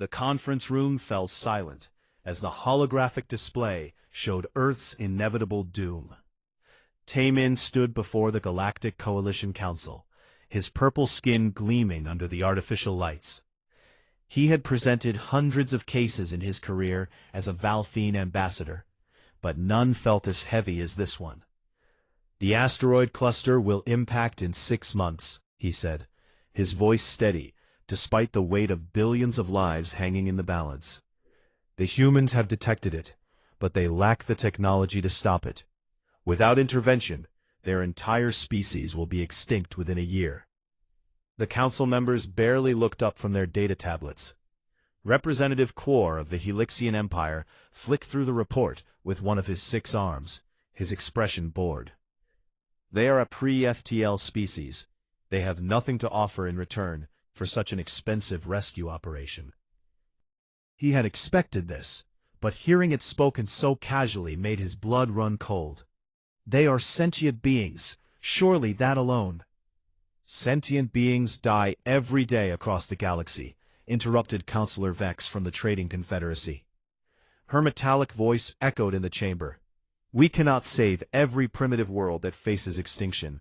The conference room fell silent as the holographic display showed Earth's inevitable doom. Taemin stood before the Galactic Coalition Council, his purple skin gleaming under the artificial lights. He had presented hundreds of cases in his career as a Valthene ambassador, but none felt as heavy as this one. "The asteroid cluster will impact in 6 months," he said, his voice steady, despite the weight of billions of lives hanging in the balance. "The humans have detected it, but they lack the technology to stop it. Without intervention, their entire species will be extinct within a year." The council members barely looked up from their data tablets. Representative Quor of the Helixian Empire flicked through the report with one of his 6 arms, his expression bored. "They are a pre-FTL species. They have nothing to offer in return for such an expensive rescue operation." He had expected this, but hearing it spoken so casually made his blood run cold. "They are sentient beings, surely that alone." "Sentient beings die every day across the galaxy," interrupted Counselor Vex from the Trading Confederacy. Her metallic voice echoed in the chamber. "We cannot save every primitive world that faces extinction.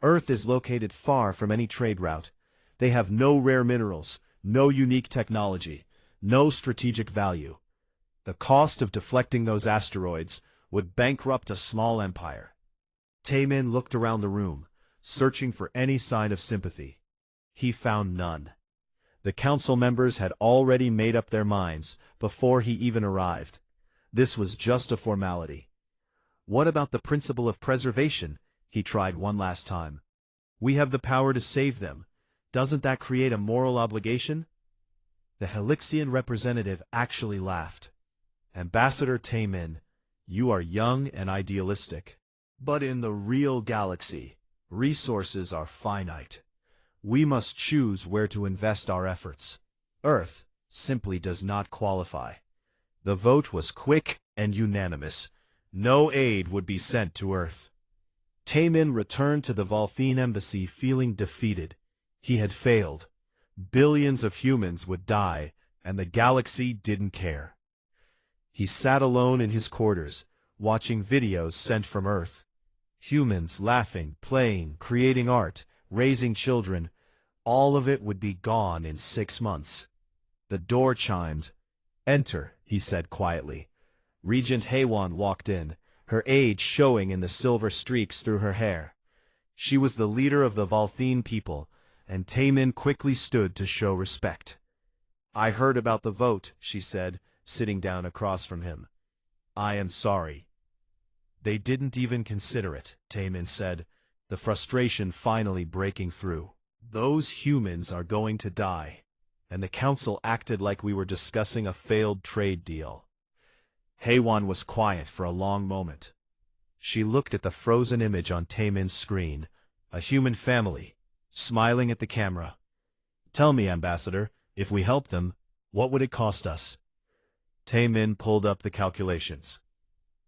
Earth is located far from any trade route. They have no rare minerals, no unique technology, no strategic value. The cost of deflecting those asteroids would bankrupt a small empire." Taemin looked around the room, searching for any sign of sympathy. He found none. The council members had already made up their minds before he even arrived. This was just a formality. "What about the principle of preservation?" he tried one last time. "We have the power to save them. Doesn't that create a moral obligation?" The Helixian representative actually laughed. "Ambassador Taemin, you are young and idealistic. But in the real galaxy, resources are finite. We must choose where to invest our efforts. Earth simply does not qualify." The vote was quick and unanimous. No aid would be sent to Earth. Taemin returned to the Valthene embassy feeling defeated. He had failed. Billions of humans would die, and the galaxy didn't care. He sat alone in his quarters, watching videos sent from Earth. Humans laughing, playing, creating art, raising children. All of it would be gone in 6 months. The door chimed. "Enter," he said quietly. Regent Haywan walked in, her age showing in the silver streaks through her hair. She was the leader of the Valthene people, and Taemin quickly stood to show respect. "I heard about the vote," she said, sitting down across from him. "I am sorry." "They didn't even consider it," Taemin said, the frustration finally breaking through. "Those humans are going to die, and the council acted like we were discussing a failed trade deal." Haywan was quiet for a long moment. She looked at the frozen image on Taemin's screen, a human family, smiling at the camera. "Tell me, Ambassador, if we help them, what would it cost us?" Taemin pulled up the calculations.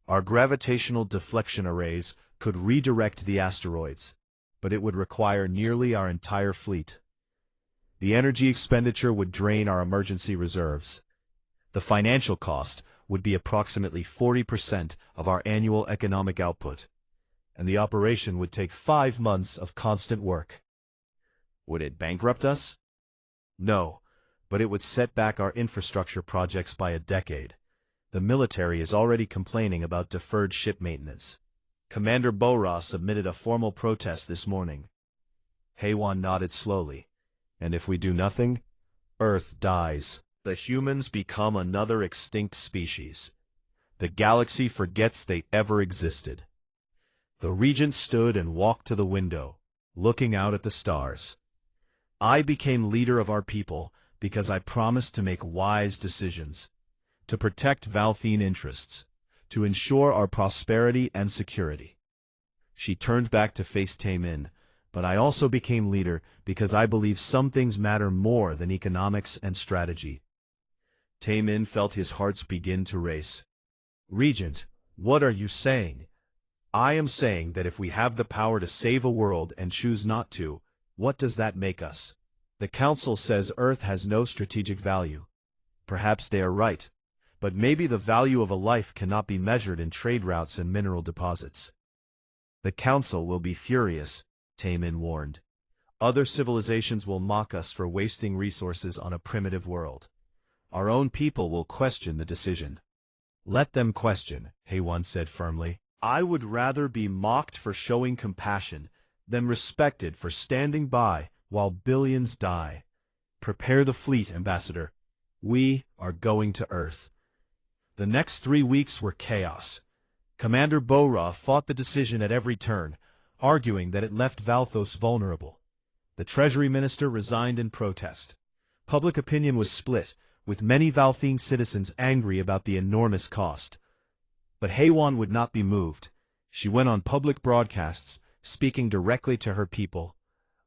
"Our gravitational deflection arrays could redirect the asteroids, but it would require nearly our entire fleet. The energy expenditure would drain our emergency reserves. The financial cost would be approximately 40% of our annual economic output, and the operation would take 5 months of constant work." "Would it bankrupt us?" "No, but it would set back our infrastructure projects by a decade. The military is already complaining about deferred ship maintenance. Commander Bora submitted a formal protest this morning." Haywan nodded slowly. "And if we do nothing, Earth dies. The humans become another extinct species. The galaxy forgets they ever existed." The regent stood and walked to the window, looking out at the stars. "I became leader of our people because I promised to make wise decisions, to protect Valthene interests, to ensure our prosperity and security." She turned back to face Taemin. "But I also became leader because I believe some things matter more than economics and strategy." Taemin felt his heart begin to race. "Regent, what are you saying?" "I am saying that if we have the power to save a world and choose not to, what does that make us? The Council says Earth has no strategic value. Perhaps they are right, but maybe the value of a life cannot be measured in trade routes and mineral deposits. The Council will be furious, Taemin warned. Other civilizations will mock us for wasting resources on a primitive world. Our own people will question the decision. Let them question, Haewon said firmly. I would rather be mocked for showing compassion than respected for standing by while billions die. Prepare the fleet, Ambassador. We are going to Earth. The next 3 weeks were chaos. Commander Bora fought the decision at every turn, arguing that it left Valthos vulnerable. The Treasury Minister resigned in protest. Public opinion was split, with many Valthene citizens angry about the enormous cost. But Haewon would not be moved. She went on public broadcasts, speaking directly to her people.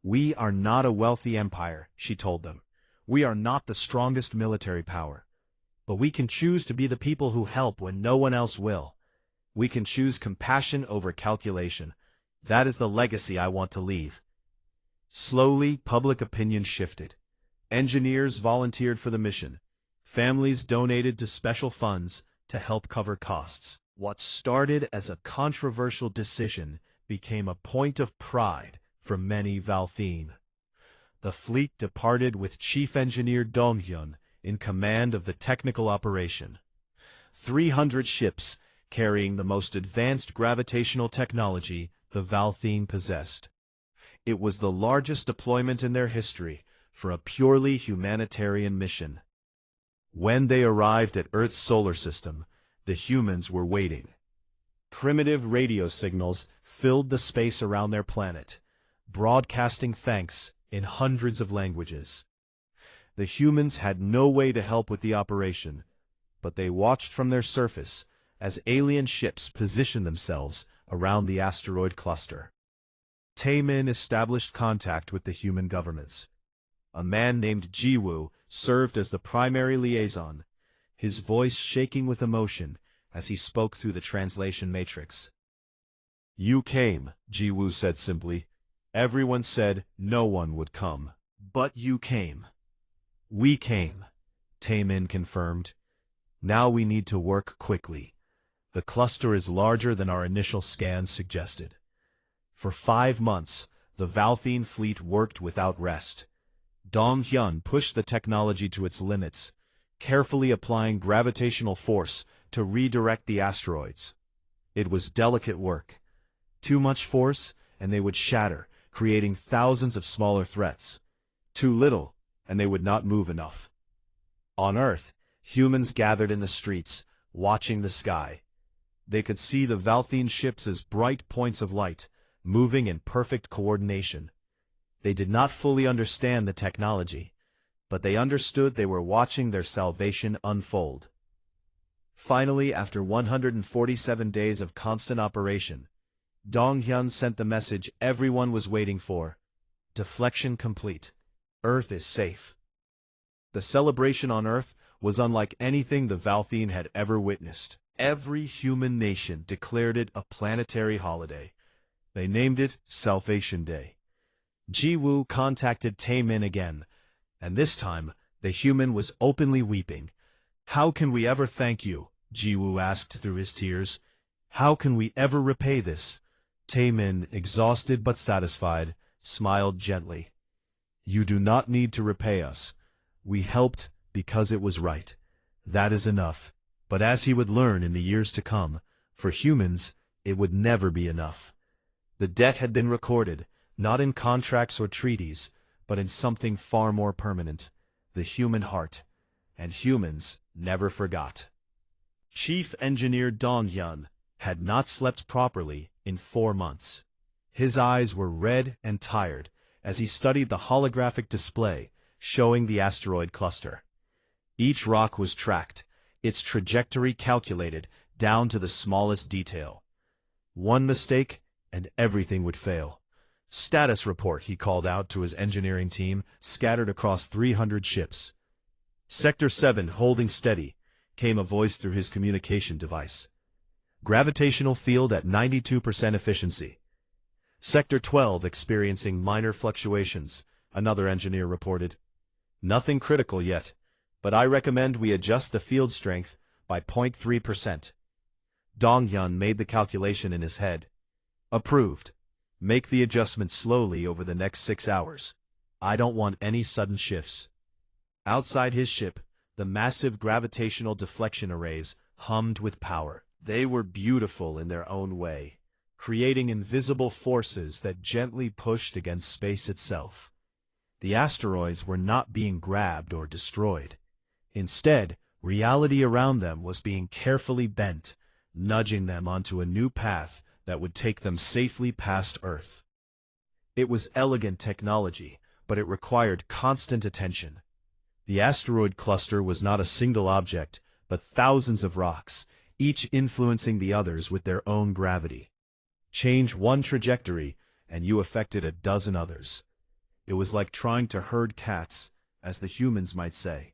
We are not a wealthy empire, she told them. We are not the strongest military power. But we can choose to be the people who help when no one else will. We can choose compassion over calculation. That is the legacy I want to leave. Slowly, public opinion shifted. Engineers volunteered for the mission. Families donated to special funds to help cover costs. What started as a controversial decision became a point of pride for many Valthene. The fleet departed with Chief Engineer Donghyun in command of the technical operation. 300 ships carrying the most advanced gravitational technology the Valthene possessed. It was the largest deployment in their history for a purely humanitarian mission. When they arrived at Earth's solar system, the humans were waiting. Primitive radio signals filled the space around their planet, broadcasting thanks in hundreds of languages. The humans had no way to help with the operation, but they watched from their surface as alien ships positioned themselves around the asteroid cluster. Taemin established contact with the human governments. A man named Jiwoo served as the primary liaison, his voice shaking with emotion as he spoke through the translation matrix. You came, Jiwoo said simply. Everyone said no one would come, but you came. We came, Taemin confirmed. Now we need to work quickly. The cluster is larger than our initial scans suggested. For 5 months, the Valthene fleet worked without rest. Donghyun pushed the technology to its limits, carefully applying gravitational force to redirect the asteroids. It was delicate work. Too much force, and they would shatter, creating thousands of smaller threats. Too little, and they would not move enough. On Earth, humans gathered in the streets, watching the sky. They could see the Valthene ships as bright points of light, moving in perfect coordination. They did not fully understand the technology, but they understood they were watching their salvation unfold. Finally, after 147 days of constant operation, Donghyun sent the message everyone was waiting for. Deflection complete. Earth is safe. The celebration on Earth was unlike anything the Valthene had ever witnessed. Every human nation declared it a planetary holiday. They named it Salvation Day. Jiwoo contacted Taemin again, and this time the human was openly weeping. How can we ever thank you? Jiwoo asked through his tears. How can we ever repay this? Taemin, exhausted but satisfied, smiled gently. You do not need to repay us. We helped because it was right. That is enough. But as he would learn in the years to come, for humans, it would never be enough. The debt had been recorded, not in contracts or treaties, but in something far more permanent, the human heart. And humans never forgot. Chief Engineer Donghyun had not slept properly in 4 months. His eyes were red and tired as he studied the holographic display showing the asteroid cluster. Each rock was tracked, its trajectory calculated down to the smallest detail. One mistake, and everything would fail. Status report, he called out to his engineering team, scattered across 300 ships. Sector 7 holding steady, came a voice through his communication device. Gravitational field at 92% efficiency. Sector 12 experiencing minor fluctuations, another engineer reported. Nothing critical yet. but I recommend we adjust the field strength by 0.3%. Donghyun made the calculation in his head. Approved. Make the adjustment slowly over the next 6 hours. I don't want any sudden shifts. Outside his ship, the massive gravitational deflection arrays hummed with power. They were beautiful in their own way, creating invisible forces that gently pushed against space itself. The asteroids were not being grabbed or destroyed. Instead, reality around them was being carefully bent, nudging them onto a new path that would take them safely past Earth. It was elegant technology, but it required constant attention. The asteroid cluster was not a single object, but thousands of rocks, each influencing the others with their own gravity. Change one trajectory, and you affected a dozen others. It was like trying to herd cats, as the humans might say.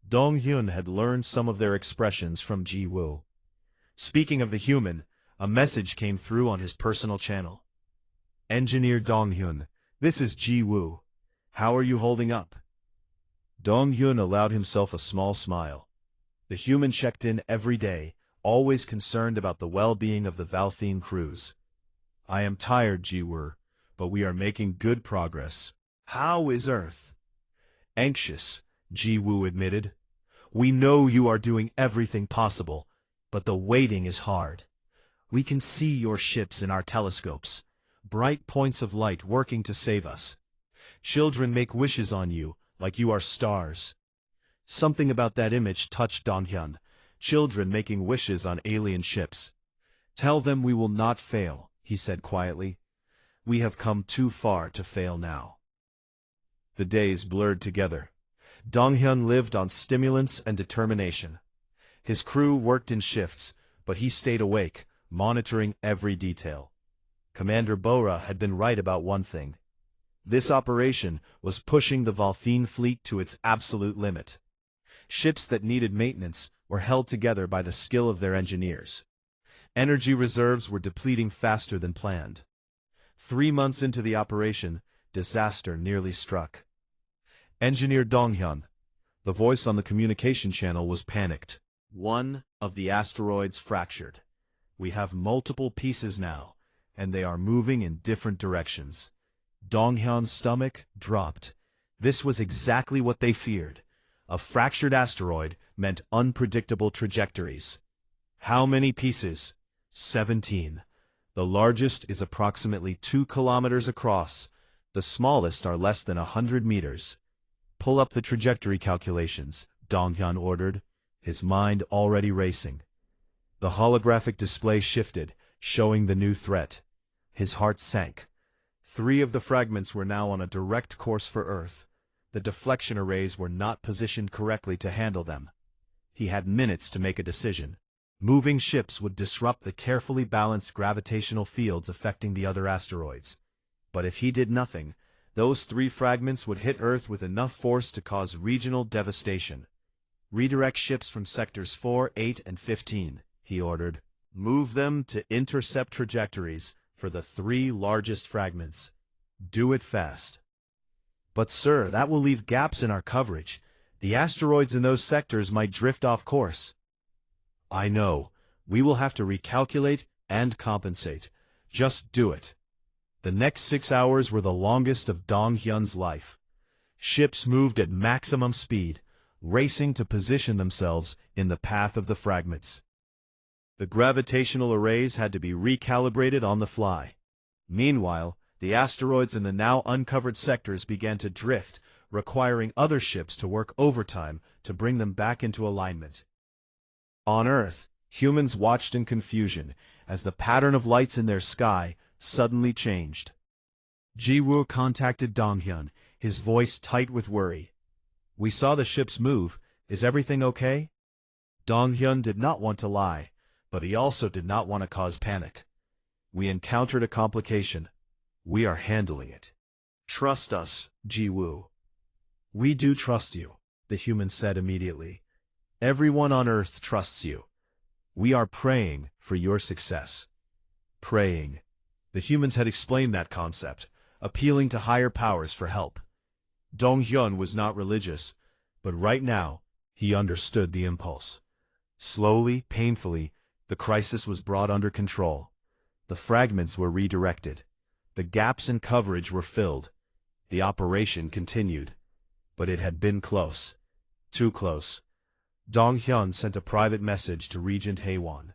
Donghyun had learned some of their expressions from Ji-woo. Speaking of the human, a message came through on his personal channel. Engineer Donghyun, this is Ji-woo. How are you holding up? Donghyun allowed himself a small smile. The human checked in every day, always concerned about the well-being of the Valthine crews. I am tired, Ji-woo, but we are making good progress. How is Earth? Anxious, Ji-woo admitted. We know you are doing everything possible, but the waiting is hard. We can see your ships in our telescopes, bright points of light working to save us. Children make wishes on you, like you are stars. Something about that image touched Donghyun. Children making wishes on alien ships. Tell them we will not fail, he said quietly. We have come too far to fail now. The days blurred together. Donghyun lived on stimulants and determination. His crew worked in shifts, but he stayed awake, monitoring every detail. Commander Bora had been right about one thing. This operation was pushing the Valthine fleet to its absolute limit. Ships that needed maintenance were held together by the skill of their engineers. Energy reserves were depleting faster than planned. 3 months into the operation, disaster nearly struck. Engineer Donghyun, the voice on the communication channel, was panicked. One of the asteroids fractured. We have multiple pieces now, and they are moving in different directions. Donghyun's stomach dropped. This was exactly what they feared. A fractured asteroid meant unpredictable trajectories. How many pieces? 17. The largest is approximately 2 kilometers across. The smallest are less than 100 meters. Pull up the trajectory calculations, Donghyun ordered, his mind already racing. The holographic display shifted, showing the new threat. His heart sank. 3 of the fragments were now on a direct course for Earth. The deflection arrays were not positioned correctly to handle them. He had minutes to make a decision. Moving ships would disrupt the carefully balanced gravitational fields affecting the other asteroids. But if he did nothing, those 3 fragments would hit Earth with enough force to cause regional devastation. Redirect ships from sectors 4, 8, and 15, he ordered. Move them to intercept trajectories for the 3 largest fragments. Do it fast. But sir, that will leave gaps in our coverage. The asteroids in those sectors might drift off course. I know. We will have to recalculate and compensate. Just do it. The next 6 hours were the longest of Donghyun's life. Ships moved at maximum speed, racing to position themselves in the path of the fragments. The gravitational arrays had to be recalibrated on the fly. Meanwhile, the asteroids in the now uncovered sectors began to drift, requiring other ships to work overtime to bring them back into alignment. On Earth, humans watched in confusion as the pattern of lights in their sky suddenly changed. Ji-woo contacted Donghyun, his voice tight with worry. We saw the ships move. Is everything okay? Donghyun did not want to lie, but he also did not want to cause panic. We encountered a complication. We are handling it. Trust us, Ji-woo. We do trust you, the human said immediately. Everyone on Earth trusts you. We are praying for your success. Praying. The humans had explained that concept, appealing to higher powers for help. Donghyun was not religious, but right now He understood the impulse. Slowly, painfully, the crisis was brought under control. The fragments were redirected. The gaps in coverage were filled. The operation continued. But it had been close. Too close. Dong-hyun sent a private message to Regent Haewon.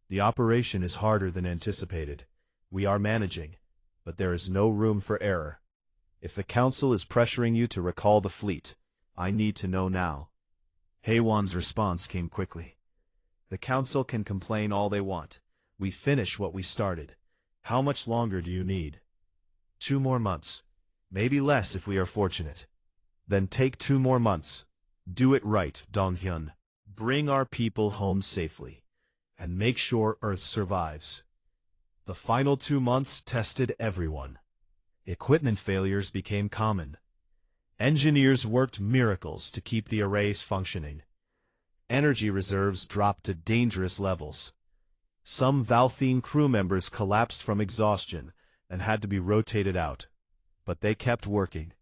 The operation is harder than anticipated. We are managing, but there is no room for error. If the Council is pressuring you to recall the fleet, I need to know now. Haewon's response came quickly. The Council can complain all they want. We finish what we started. How much longer do you need? 2 more months. Maybe less if we are fortunate. Then take 2 more months. Do it right, Dong-hyun. Bring our people home safely. And make sure Earth survives. The final 2 months tested everyone. Equipment failures became common. Engineers worked miracles to keep the arrays functioning. Energy reserves dropped to dangerous levels. Some Valthene crew members collapsed from exhaustion and had to be rotated out. But they kept working.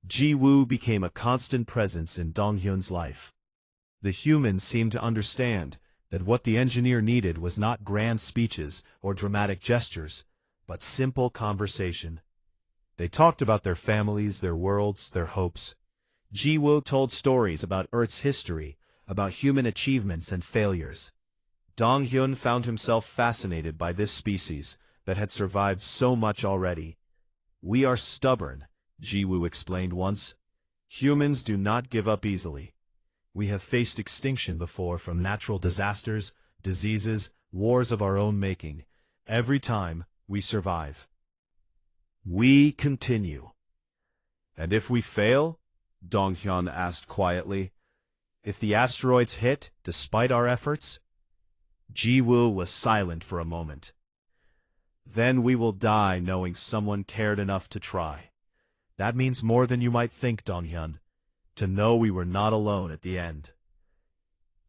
Ji-woo became a constant presence in Dong-hyun's life. The humans seemed to understand that what the engineer needed was not grand speeches or dramatic gestures, but simple conversation. They talked about their families, their worlds, their hopes. Ji-woo told stories about Earth's history, about human achievements and failures. Dong-hyun found himself fascinated by this species that had survived so much already. We are stubborn, Ji-woo explained once. Humans do not give up easily. We have faced extinction before from natural disasters, diseases, wars of our own making. Every time, we survive. We continue. And if we fail? Dong-hyun asked quietly. If the asteroids hit, despite our efforts? Ji-woo was silent for a moment. Then we will die knowing someone cared enough to try. That means more than you might think, Dong-hyun. To know we were not alone at the end.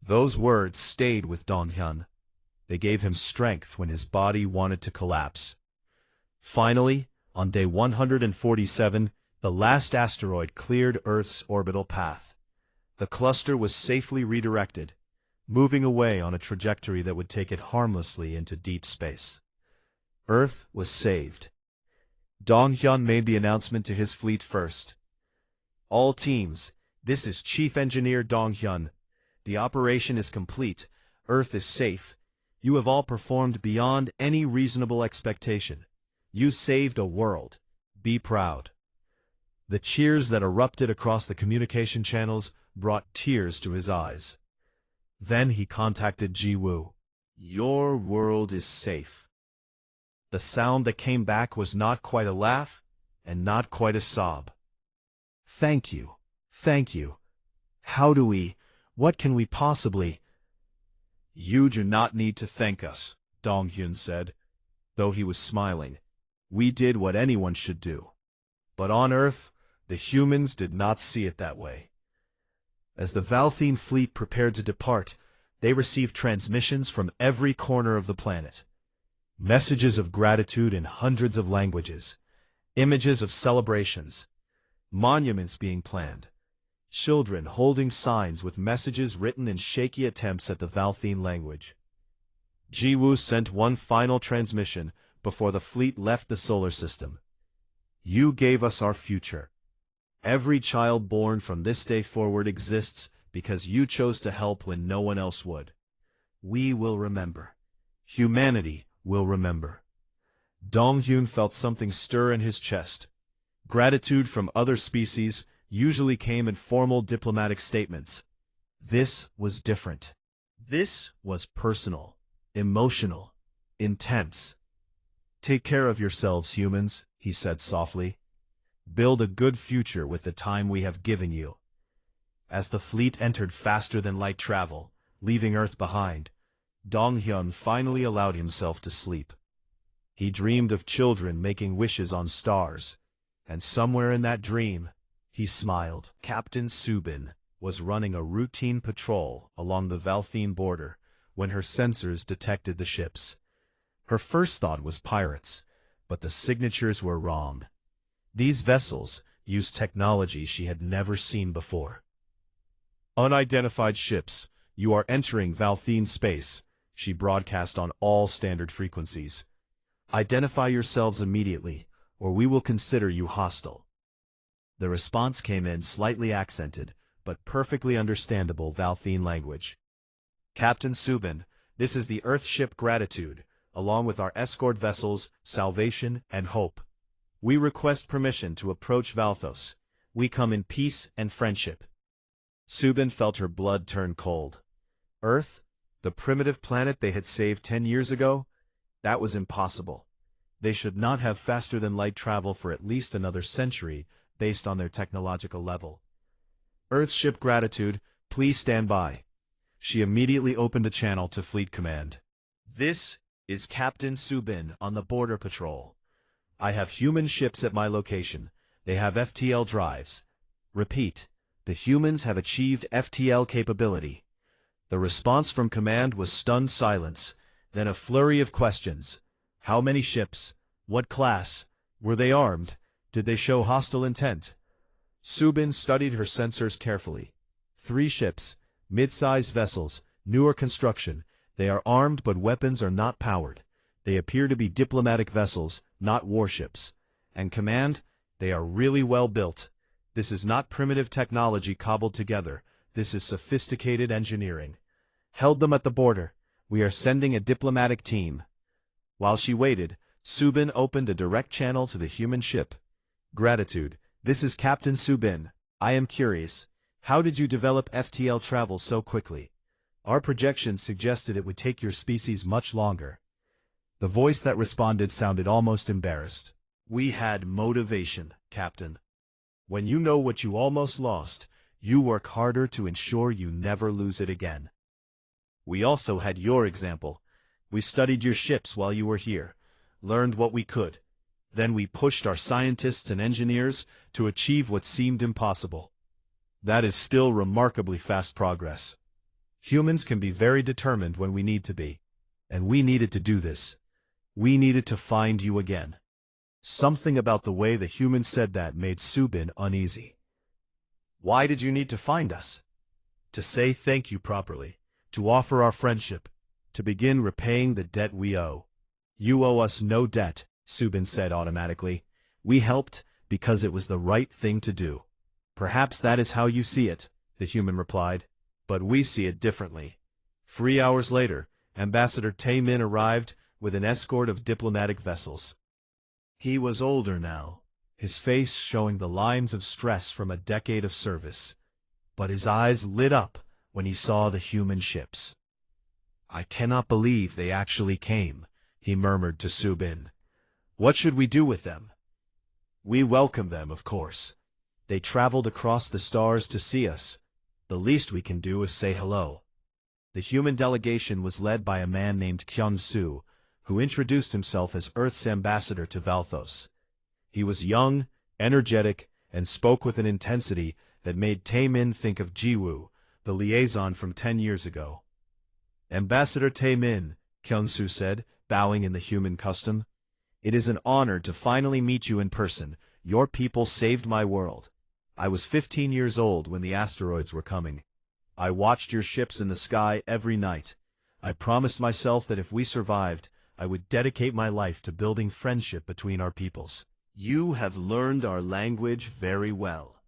Those words stayed with Dong-hyun. They gave him strength when his body wanted to collapse. Finally, on day 147, the last asteroid cleared Earth's orbital path. The cluster was safely redirected, moving away on a trajectory that would take it harmlessly into deep space. Earth was saved. Dong-hyun made the announcement to his fleet first. All teams, this is Chief Engineer Dong-hyun. The operation is complete. Earth is safe. You have all performed beyond any reasonable expectation. You saved a world. Be proud. The cheers that erupted across the communication channels brought tears to his eyes. Then he contacted Ji-woo. Your world is safe. The sound that came back was not quite a laugh, and not quite a sob. Thank you. Thank you. What can we possibly? You do not need to thank us, Dong-hyun said, though he was smiling. We did what anyone should do. But on Earth, the humans did not see it that way. As the Valthene fleet prepared to depart, they received transmissions from every corner of the planet. Messages of gratitude in hundreds of languages. Images of celebrations. Monuments being planned. Children holding signs with messages written in shaky attempts at the Valthene language. Ji-woo sent one final transmission before the fleet left the solar system. You gave us our future. Every child born from this day forward exists because you chose to help when no one else would. We will remember. Humanity will remember. Dong-hyun felt something stir in his chest. Gratitude from other species usually came in formal diplomatic statements. This was different. This was personal, emotional, intense. Take care of yourselves, humans, he said softly. Build a good future with the time we have given you. As the fleet entered faster than light travel, leaving Earth behind, Dong-hyun finally allowed himself to sleep. He dreamed of children making wishes on stars, and somewhere in that dream, he smiled. Captain Subin was running a routine patrol along the Valthene border when her sensors detected the ships. Her first thought was pirates, but the signatures were wrong. These vessels used technology she had never seen before. Unidentified ships, you are entering Valthene space, she broadcast on all standard frequencies. Identify yourselves immediately, or we will consider you hostile. The response came in slightly accented, but perfectly understandable Valthene language. Captain Subin, this is the Earthship Gratitude, along with our escort vessels, Salvation and Hope. We request permission to approach Valthos. We come in peace and friendship. Subin felt her blood turn cold. Earth, the primitive planet they had saved 10 years ago? That was impossible. They should not have faster-than-light travel for at least another century, based on their technological level. Earthship Gratitude, please stand by. She immediately opened a channel to Fleet Command. This is Captain Subin on the Border Patrol. I have human ships at my location. They have FTL drives. Repeat, the humans have achieved FTL capability. The response from Command was stunned silence, then a flurry of questions. How many ships? What class? Were they armed? Did they show hostile intent? Subin studied her sensors carefully. 3 ships, mid-sized vessels, newer construction. They are armed but weapons are not powered. They appear to be diplomatic vessels, not warships. And Command, they are really well built. This is not primitive technology cobbled together. This is sophisticated engineering. Held them at the border. We are sending a diplomatic team. While she waited, Subin opened a direct channel to the human ship. Gratitude, this is Captain Subin. I am curious. How did you develop FTL travel so quickly? Our projections suggested it would take your species much longer. The voice that responded sounded almost embarrassed. We had motivation, Captain. When you know what you almost lost, you work harder to ensure you never lose it again. We also had your example. We studied your ships while you were here, learned what we could. Then we pushed our scientists and engineers to achieve what seemed impossible. That is still remarkably fast progress. Humans can be very determined when we need to be. And we needed to do this. We needed to find you again. Something about the way the human said that made Subin uneasy. Why did you need to find us? To say thank you properly, to offer our friendship, to begin repaying the debt we owe. You owe us no debt, Subin said automatically. We helped because it was the right thing to do. Perhaps that is how you see it, the human replied. But we see it differently. 3 hours later, Ambassador Taemin arrived with an escort of diplomatic vessels. He was older now, his face showing the lines of stress from a decade of service. But his eyes lit up when he saw the human ships. I cannot believe they actually came, he murmured to Subin. What should we do with them? We welcome them, of course. They traveled across the stars to see us. The least we can do is say hello. The human delegation was led by a man named Kyung-Soo, who introduced himself as Earth's ambassador to Valthos. He was young, energetic, and spoke with an intensity that made Taemin think of Jiwoo, the liaison from 10 years ago. Ambassador Taemin, Kyung-Soo said, bowing in the human custom. It is an honor to finally meet you in person. Your people saved my world. I was 15 years old when the asteroids were coming. I watched your ships in the sky every night. I promised myself that if we survived, I would dedicate my life to building friendship between our peoples. You have learned our language very well.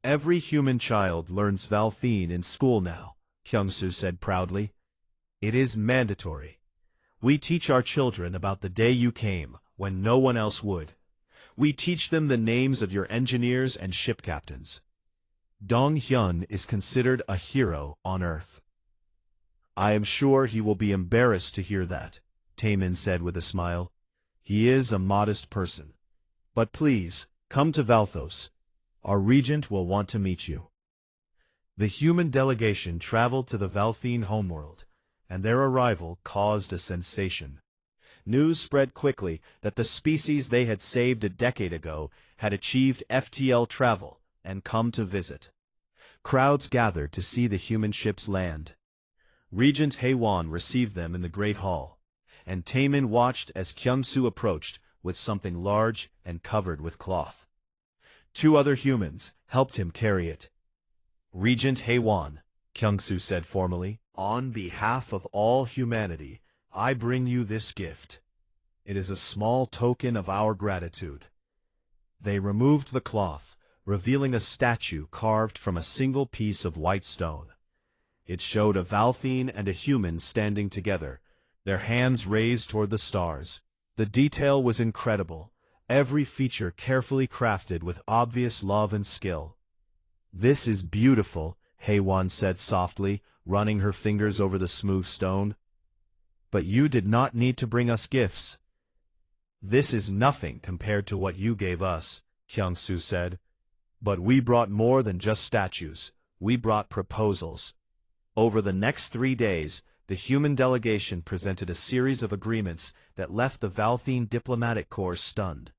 Every human child learns Valthene in school now, Kyung-Soo said proudly. It is mandatory. We teach our children about the day you came, when no one else would. We teach them the names of your engineers and ship captains. Dong-hyun is considered a hero on Earth. I am sure he will be embarrassed to hear that, Taemin said with a smile. He is a modest person. But please, come to Valthos. Our regent will want to meet you. The human delegation traveled to the Valthene homeworld, and their arrival caused a sensation. News spread quickly that the species they had saved a decade ago had achieved FTL travel and come to visit. Crowds gathered to see the human ships land. Regent Haewon received them in the Great Hall, and Taemin watched as Kyung-Soo approached with something large and covered with cloth. 2 other humans helped him carry it. Regent Heiwan, Kyungsu said formally, on behalf of all humanity, I bring you this gift. It is a small token of our gratitude. They removed the cloth, revealing a statue carved from a single piece of white stone. It showed a Valthine and a human standing together, their hands raised toward the stars. The detail was incredible, every feature carefully crafted with obvious love and skill. This is beautiful, Heiwan said softly, running her fingers over the smooth stone. But you did not need to bring us gifts. This is nothing compared to what you gave us, Kyungsu said. But we brought more than just statues. We brought proposals. Over the next 3 days, the human delegation presented a series of agreements that left the Valthine diplomatic corps stunned.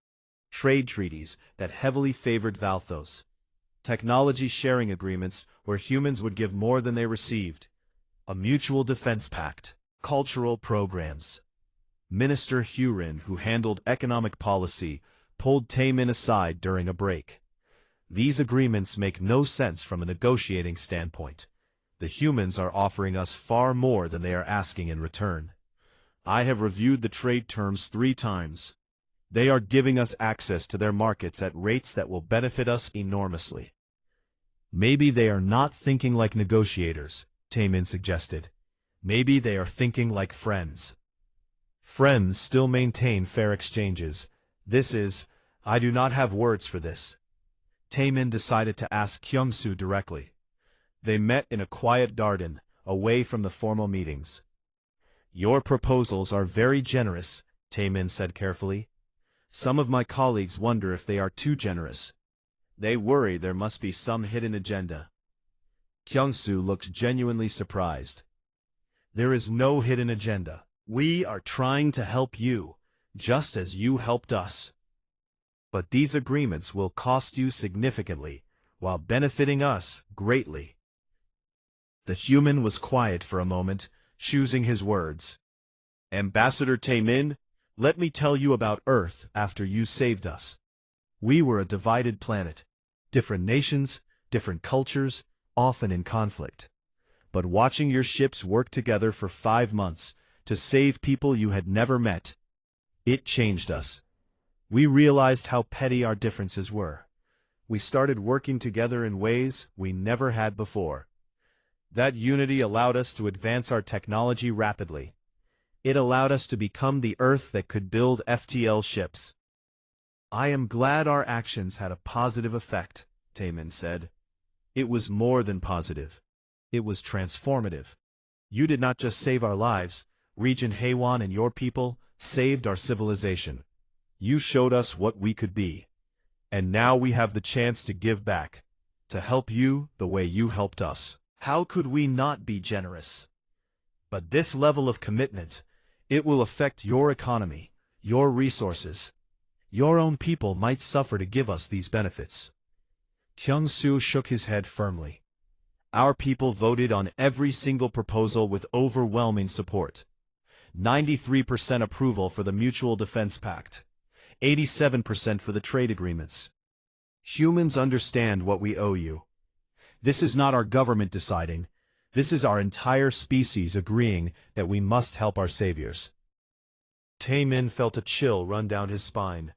Trade treaties that heavily favored Valthos. Technology sharing agreements where humans would give more than they received. A mutual defense pact. Cultural programs. Minister Hurin, who handled economic policy, pulled Taemin aside during a break. These agreements make no sense from a negotiating standpoint. The humans are offering us far more than they are asking in return. I have reviewed the trade terms 3 times. They are giving us access to their markets at rates that will benefit us enormously. Maybe they are not thinking like negotiators, Taemin suggested. Maybe they are thinking like friends. Friends still maintain fair exchanges. I do not have words for this. Taemin decided to ask Kyungsu directly. They met in a quiet garden, away from the formal meetings. Your proposals are very generous, Taemin said carefully. Some of my colleagues wonder if they are too generous. They worry there must be some hidden agenda. Kyungsu looked genuinely surprised. There is no hidden agenda. We are trying to help you, just as you helped us. But these agreements will cost you significantly, while benefiting us greatly. The human was quiet for a moment, choosing his words. Ambassador Taemin, let me tell you about Earth after you saved us. We were a divided planet. Different nations, different cultures, often in conflict. But watching your ships work together for 5 months to save people you had never met, it changed us. We realized how petty our differences were. We started working together in ways we never had before. That unity allowed us to advance our technology rapidly. It allowed us to become the Earth that could build FTL ships. I am glad our actions had a positive effect, Taemin said. It was more than positive. It was transformative. You did not just save our lives, Regent Heiwan and your people saved our civilization. You showed us what we could be. And now we have the chance to give back, to help you the way you helped us. How could we not be generous? But this level of commitment, it will affect your economy, your resources. Your own people might suffer to give us these benefits. Kyungsu shook his head firmly. Our people voted on every single proposal with overwhelming support. 93% approval for the Mutual Defense Pact. 87% for the trade agreements. Humans understand what we owe you. This is not our government deciding. This is our entire species agreeing that we must help our saviors. Taemin felt a chill run down his spine.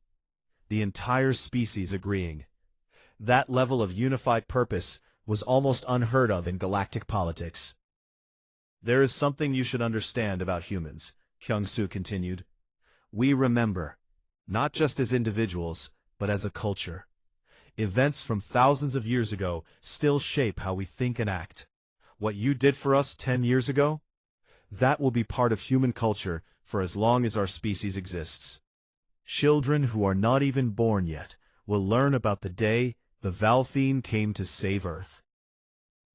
The entire species agreeing. That level of unified purpose was almost unheard of in galactic politics. There is something you should understand about humans, Kyungsu continued. We remember, not just as individuals, but as a culture. Events from thousands of years ago still shape how we think and act. What you did for us 10 years ago? That will be part of human culture for as long as our species exists. Children who are not even born yet will learn about the day the Valthine came to save Earth.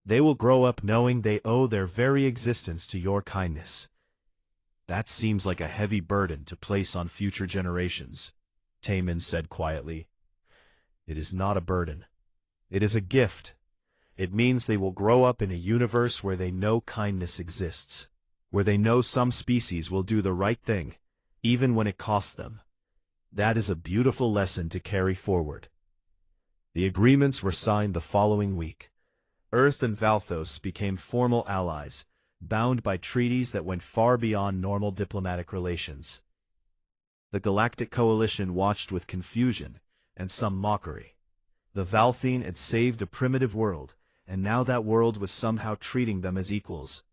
They will grow up knowing they owe their very existence to your kindness. That seems like a heavy burden to place on future generations, Taemin said quietly. It is not a burden. It is a gift. It means they will grow up in a universe where they know kindness exists, where they know some species will do the right thing, even when it costs them. That is a beautiful lesson to carry forward. The agreements were signed the following week. Earth and Valthos became formal allies, bound by treaties that went far beyond normal diplomatic relations. The Galactic Coalition watched with confusion and some mockery. The Valthene had saved a primitive world, and now that world was somehow treating them as equals.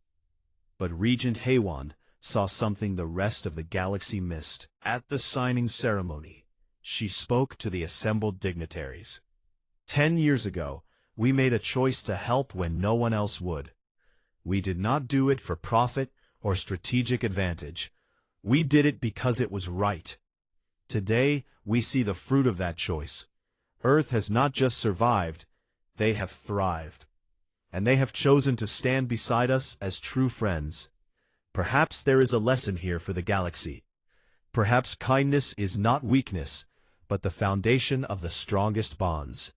But Regent Haywan saw something the rest of the galaxy missed. At the signing ceremony, she spoke to the assembled dignitaries. 10 years ago, we made a choice to help when no one else would. We did not do it for profit or strategic advantage. We did it because it was right. Today, we see the fruit of that choice. Earth has not just survived, they have thrived. And they have chosen to stand beside us as true friends. Perhaps there is a lesson here for the galaxy. Perhaps kindness is not weakness, but the foundation of the strongest bonds.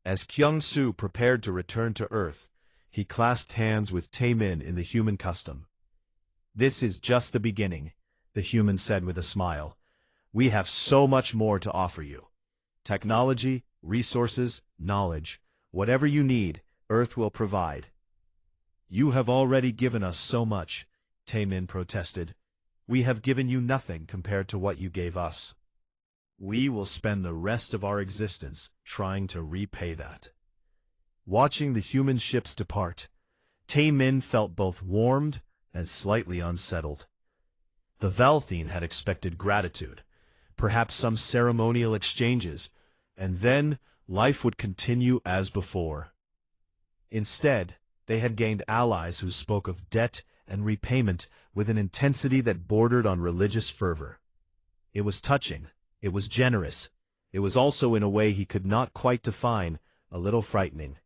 As Kyung-Soo prepared to return to Earth, he clasped hands with Taemin in the human custom. "This is just the beginning," the human said with a smile. "We have so much more to offer you. Technology, resources, knowledge, whatever you need, Earth will provide." "You have already given us so much," Taemin protested. "We have given you nothing compared to what you gave us. We will spend the rest of our existence trying to repay that." Watching the human ships depart, Taemin felt both warmed and slightly unsettled. The Valthene had expected gratitude, perhaps some ceremonial exchanges, and then life would continue as before. Instead, they had gained allies who spoke of debt and repayment with an intensity that bordered on religious fervor. It was touching, it was generous, it was also in a way he could not quite define, a little frightening.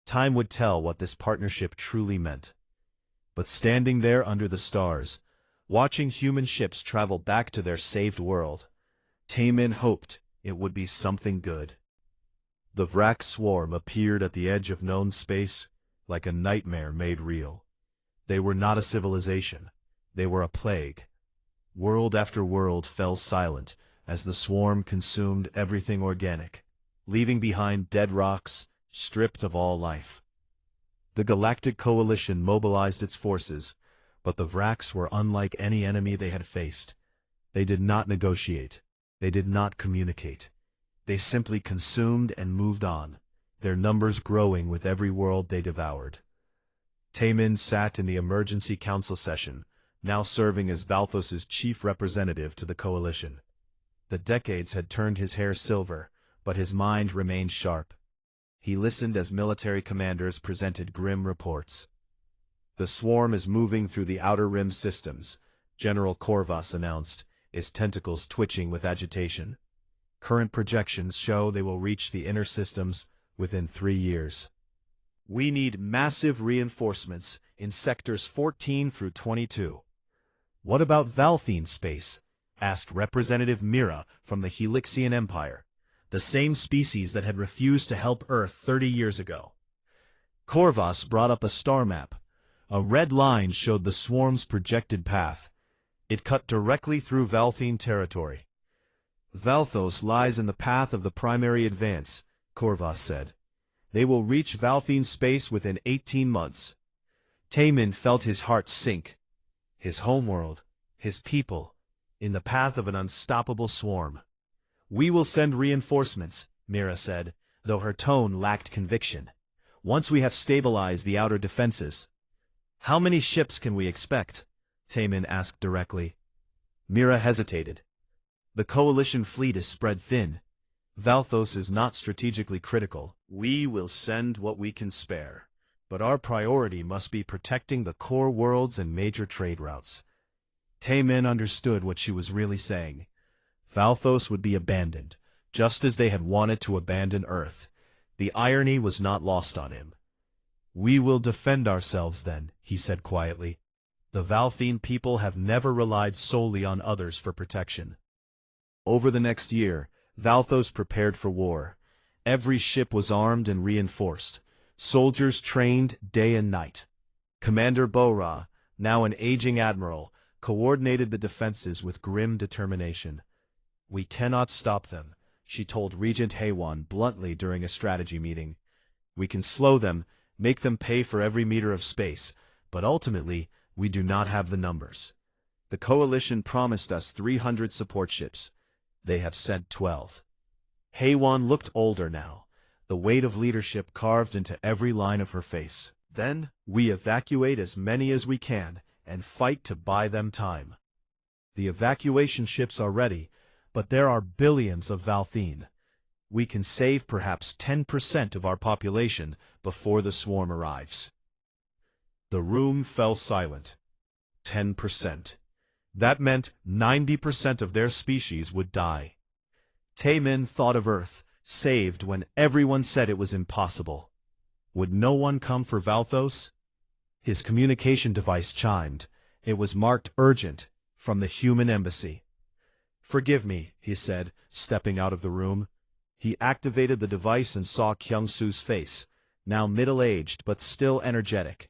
Time would tell what this partnership truly meant. But standing there under the stars, watching human ships travel back to their saved world, Taemin hoped it would be something good. The Vrak swarm appeared at the edge of known space like a nightmare made real. They were not a civilization, they were a plague. World after world fell silent as the swarm consumed everything organic, leaving behind dead rocks, stripped of all life. The Galactic Coalition mobilized its forces, but the Vraks were unlike any enemy they had faced. They did not negotiate. They did not communicate. They simply consumed and moved on, their numbers growing with every world they devoured. Taemin sat in the emergency council session, now serving as Valthos's chief representative to the coalition. The decades had turned his hair silver, but his mind remained sharp. He listened as military commanders presented grim reports. "The swarm is moving through the outer rim systems," General Korvas announced, his tentacles twitching with agitation. "Current projections show they will reach the inner systems within 3 years. We need massive reinforcements in sectors 14 through 22. "What about Valthene space?" asked Representative Mira from the Helixian Empire, the same species that had refused to help Earth 30 years ago. Korvas brought up a star map. A red line showed the swarm's projected path. It cut directly through Valthene territory. "Valthos lies in the path of the primary advance," Korvas said. "They will reach Valthene space within 18 months. Taemin felt his heart sink. His homeworld, his people, in the path of an unstoppable swarm. "We will send reinforcements," Mira said, though her tone lacked conviction. "Once we have stabilized the outer defenses." "How many ships can we expect?" Taemin asked directly. Mira hesitated. "The coalition fleet is spread thin. Valthos is not strategically critical. We will send what we can spare. But our priority must be protecting the core worlds and major trade routes." Taemin understood what she was really saying. Valthos would be abandoned, just as they had wanted to abandon Earth. The irony was not lost on him. "We will defend ourselves then," he said quietly. "The Valthene people have never relied solely on others for protection." Over the next year, Valthos prepared for war. Every ship was armed and reinforced. Soldiers trained day and night. Commander Bora, now an aging admiral, coordinated the defenses with grim determination. "We cannot stop them," she told Regent Haywan bluntly during a strategy meeting. We can slow them, make them pay for every meter of space, but ultimately, we do not have the numbers. The coalition promised us 300 support ships. They have sent 12. Heywan looked older now, the weight of leadership carved into every line of her face. Then, we evacuate as many as we can, and fight to buy them time. The evacuation ships are ready, but there are billions of Valthene. We can save perhaps 10% of our population before the swarm arrives. The room fell silent. 10%. That meant 90% of their species would die. Taemin thought of Earth, saved when everyone said it was impossible. Would no one come for Valthos? His communication device chimed. It was marked urgent, from the human embassy. "Forgive me," he said, stepping out of the room. He activated the device and saw Kyung-Soo's face, now middle-aged but still energetic.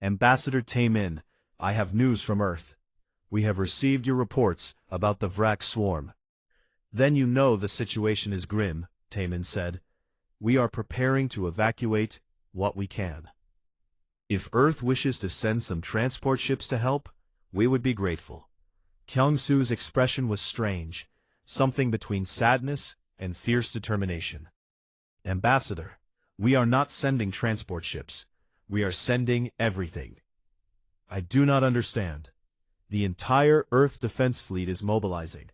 "Ambassador Taemin, I have news from Earth. We have received your reports about the Vrak swarm." "Then you know the situation is grim," Taemin said. "We are preparing to evacuate what we can. If Earth wishes to send some transport ships to help, we would be grateful." Kyung-Soo's expression was strange, something between sadness and fierce determination. "Ambassador, we are not sending transport ships. We are sending everything." "I do not understand." "The entire Earth defense fleet is mobilizing.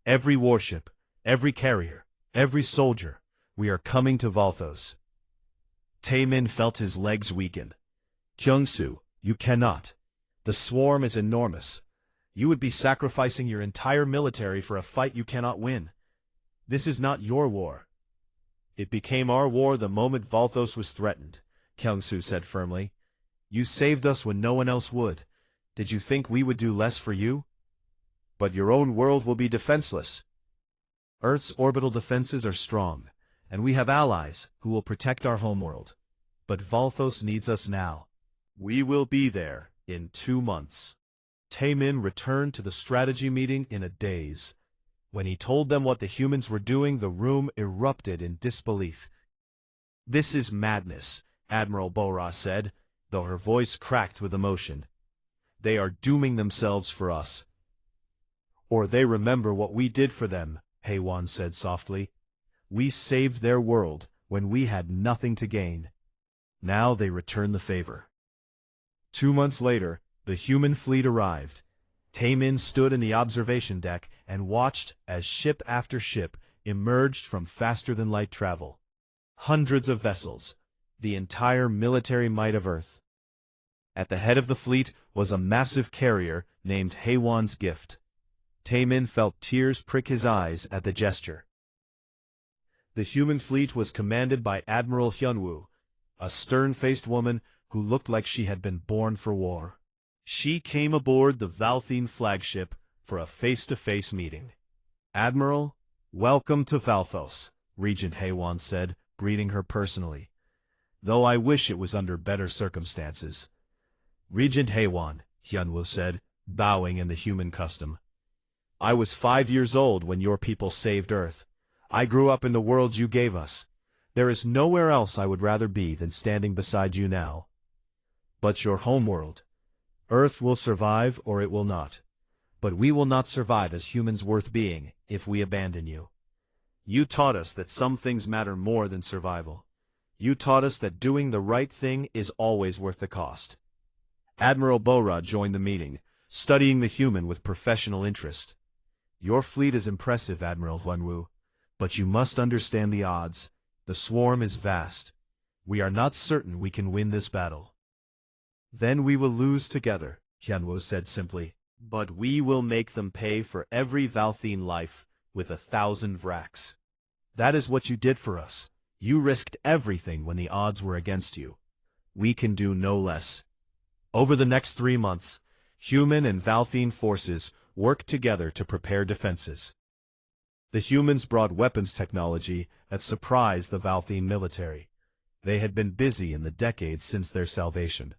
Every warship, every carrier, every soldier, we are coming to Valthos." Taemin felt his legs weaken. "Kyung-Soo, you cannot. The swarm is enormous. You would be sacrificing your entire military for a fight you cannot win. This is not your war." "It became our war the moment Valthos was threatened," Kyung-Soo said firmly. "You saved us when no one else would. Did you think we would do less for you? But your own world will be defenseless." "Earth's orbital defenses are strong, and we have allies who will protect our homeworld. But Valthos needs us now. We will be there in 2 months." Taemin returned to the strategy meeting in a daze. When he told them what the humans were doing, the room erupted in disbelief. "This is madness," Admiral Bora said, though her voice cracked with emotion. "They are dooming themselves for us." "Or they remember what we did for them," Heywan said softly. "We saved their world when we had nothing to gain. Now they return the favor." 2 months later, the human fleet arrived. Taemin stood in the observation deck and watched as ship after ship emerged from faster-than-light travel. Hundreds of vessels, the entire military might of Earth. At the head of the fleet was a massive carrier named Heywan's Gift. Taemin felt tears prick his eyes at the gesture. The human fleet was commanded by Admiral Hyunwoo, a stern-faced woman who looked like she had been born for war. She came aboard the Valthene flagship for a face-to-face meeting. "Admiral, welcome to Valthos," Regent Heywan said, greeting her personally. "Though I wish it was under better circumstances." "Regent Heywan," Hyunwoo said, bowing in the human custom. "I was 5 years old when your people saved Earth. I grew up in the world you gave us. There is nowhere else I would rather be than standing beside you now. But your homeworld. Earth will survive or it will not. But we will not survive as humans worth being if we abandon you. You taught us that some things matter more than survival. You taught us that doing the right thing is always worth the cost." Admiral Bora joined the meeting, studying the human with professional interest. "Your fleet is impressive, Admiral Hyunwoo, but you must understand the odds. The swarm is vast. We are not certain we can win this battle." "Then we will lose together," Hyunwoo said simply. "But we will make them pay for every Valthene life with 1,000 Vraks. That is what you did for us. You risked everything when the odds were against you. We can do no less." Over the next 3 months, human and Valthene forces worked together to prepare defenses. The humans brought weapons technology that surprised the Valthene military. They had been busy in the decades since their salvation.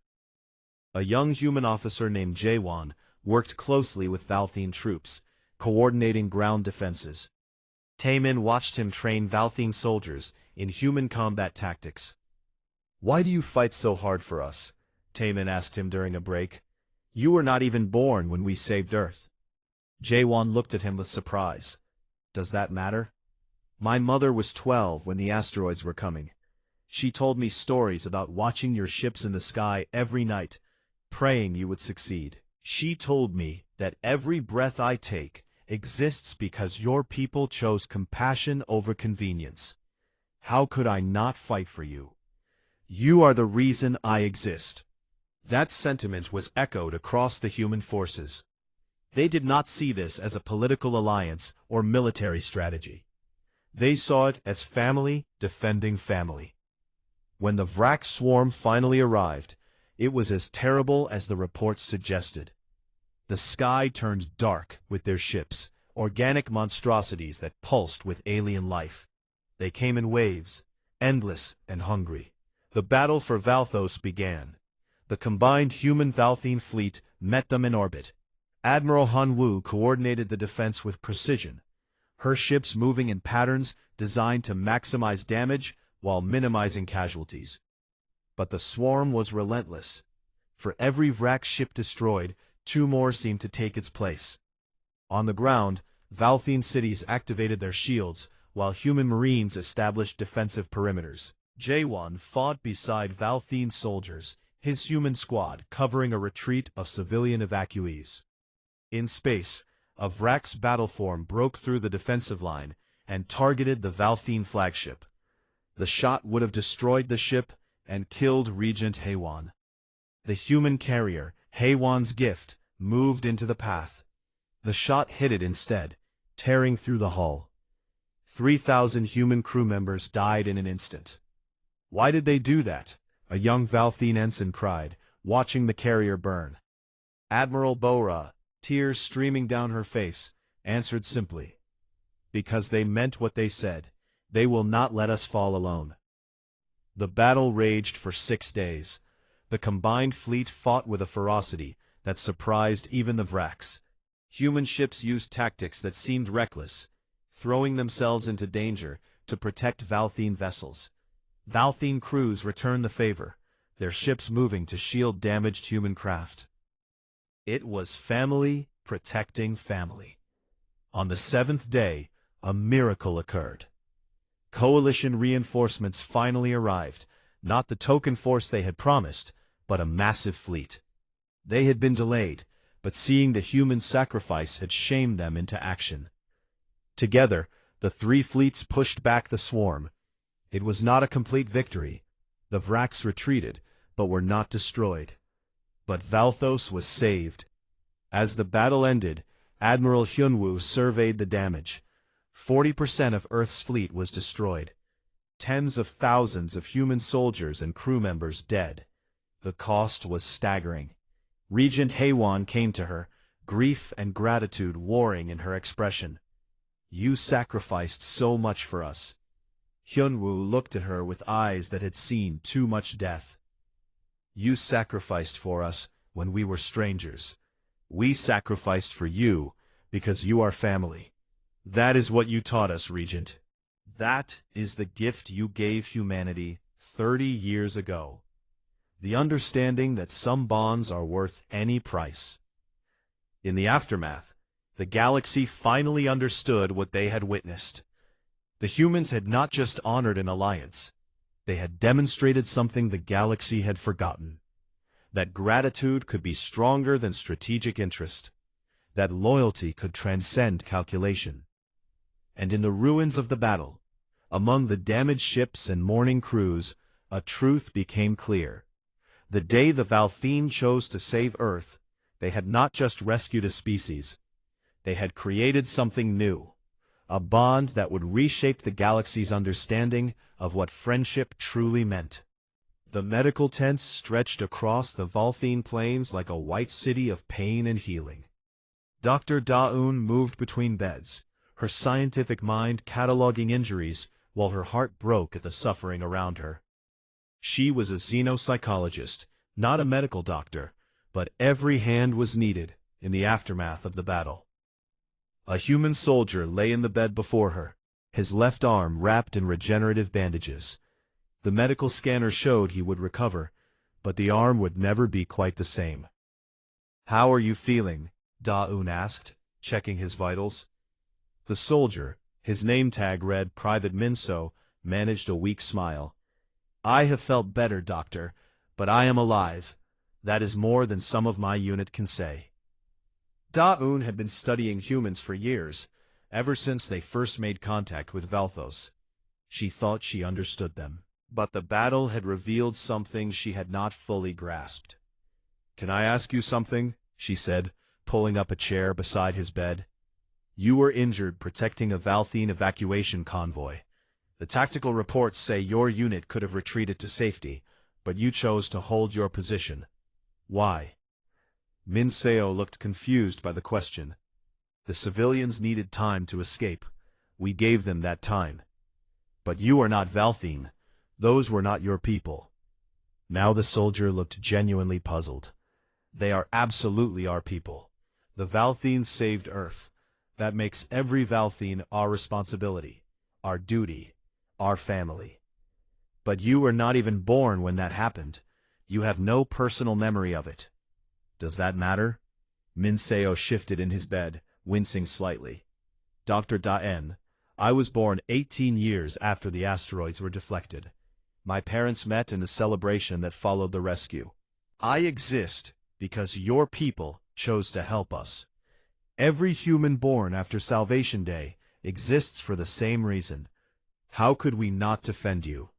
A young human officer named Jaewon worked closely with Valthene troops, coordinating ground defenses. Taemin watched him train Valthene soldiers in human combat tactics. "Why do you fight so hard for us?" Taemin asked him during a break. "You were not even born when we saved Earth." Jaewon looked at him with surprise. "Does that matter? My mother was 12 when the asteroids were coming. She told me stories about watching your ships in the sky every night, praying you would succeed. She told me that every breath I take exists because your people chose compassion over convenience. How could I not fight for you? You are the reason I exist." That sentiment was echoed across the human forces. They did not see this as a political alliance or military strategy. They saw it as family defending family. When the Vrak swarm finally arrived, it was as terrible as the reports suggested. The sky turned dark with their ships, organic monstrosities that pulsed with alien life. They came in waves, endless and hungry. The battle for Valthos began. The combined human-Valthine fleet met them in orbit. Admiral Han Wu coordinated the defense with precision, her ships moving in patterns designed to maximize damage while minimizing casualties. But the swarm was relentless. For every Vrak ship destroyed, 2 more seemed to take its place. On the ground, Valthine cities activated their shields, while human marines established defensive perimeters. Jaewon fought beside Valthine soldiers, his human squad covering a retreat of civilian evacuees. In space, a Vrak's battleform broke through the defensive line and targeted the Valthine flagship. The shot would have destroyed the ship and killed Regent Haewon. The human carrier, Haewon's gift, moved into the path. The shot hit it instead, tearing through the hull. 3,000 human crew members died in an instant. "Why did they do that?" a young Valthine ensign cried, watching the carrier burn. Admiral Bora, tears streaming down her face, answered simply, "Because they meant what they said. They will not let us fall alone." The battle raged for 6 days. The combined fleet fought with a ferocity that surprised even the Vraks. Human ships used tactics that seemed reckless, throwing themselves into danger to protect Valthine vessels. Valthine crews returned the favor, their ships moving to shield damaged human craft. It was family protecting family. On the 7th day, a miracle occurred. Coalition reinforcements finally arrived, not the token force they had promised, but a massive fleet. They had been delayed, but seeing the human sacrifice had shamed them into action. Together, the 3 fleets pushed back the swarm. It was not a complete victory. The Vraks retreated, but were not destroyed. But Valthos was saved. As the battle ended, Admiral Hyunwoo surveyed the damage. 40% of Earth's fleet was destroyed. Tens of thousands of human soldiers and crew members dead. The cost was staggering. Regent Haewon came to her, grief and gratitude warring in her expression. "You sacrificed so much for us." Hyunwoo looked at her with eyes that had seen too much death. "You sacrificed for us when we were strangers. We sacrificed for you because you are family. That is what you taught us, Regent. That is the gift you gave humanity 30 years ago. The understanding that some bonds are worth any price." In the aftermath, the galaxy finally understood what they had witnessed. The humans had not just honored an alliance. They had demonstrated something the galaxy had forgotten. That gratitude could be stronger than strategic interest. That loyalty could transcend calculation. And in the ruins of the battle, among the damaged ships and mourning crews, a truth became clear. The day the Valthine chose to save Earth, they had not just rescued a species. They had created something new. A bond that would reshape the galaxy's understanding of what friendship truly meant. The medical tents stretched across the Valthine plains like a white city of pain and healing. Dr. Da-un moved between beds, her scientific mind cataloging injuries while her heart broke at the suffering around her. She was a xenopsychologist, not a medical doctor, but every hand was needed in the aftermath of the battle. A human soldier lay in the bed before her, his left arm wrapped in regenerative bandages. The medical scanner showed he would recover, but the arm would never be quite the same. "How are you feeling?" Da-un asked, checking his vitals. The soldier, his name tag read Private Minso, managed a weak smile. "I have felt better, doctor, but I am alive. That is more than some of my unit can say." Da-un had been studying humans for years, ever since they first made contact with Valthos. She thought she understood them, but the battle had revealed something she had not fully grasped. "Can I ask you something?" she said, pulling up a chair beside his bed. "You were injured protecting a Valthine evacuation convoy. The tactical reports say your unit could have retreated to safety, but you chose to hold your position. Why?" Min Seo looked confused by the question. "The civilians needed time to escape. We gave them that time. But you are not Valthine. Those were not your people." Now the soldier looked genuinely puzzled. "They are absolutely our people. The Valthine saved Earth. That makes every Valthine our responsibility, our duty, our family. But you were not even born when that happened. You have no personal memory of it. Does that matter?" Min Seo shifted in his bed, wincing slightly. "Dr. Da-en, I was born 18 years after the asteroids were deflected. My parents met in the celebration that followed the rescue. I exist because your people chose to help us. Every human born after Salvation Day exists for the same reason. How could we not defend you?"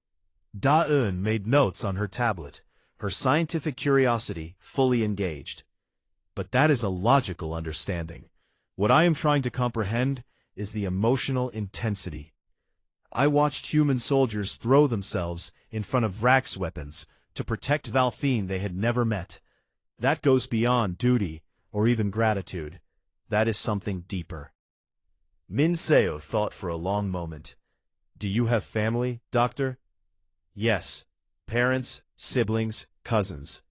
Da-un made notes on her tablet, her scientific curiosity fully engaged. "But that is a logical understanding. What I am trying to comprehend is the emotional intensity. I watched human soldiers throw themselves in front of Vrax weapons to protect Valthine they had never met. That goes beyond duty or even gratitude. That is something deeper." Min Seo thought for a long moment. "Do you have family, doctor?" "Yes. Parents, siblings, cousins."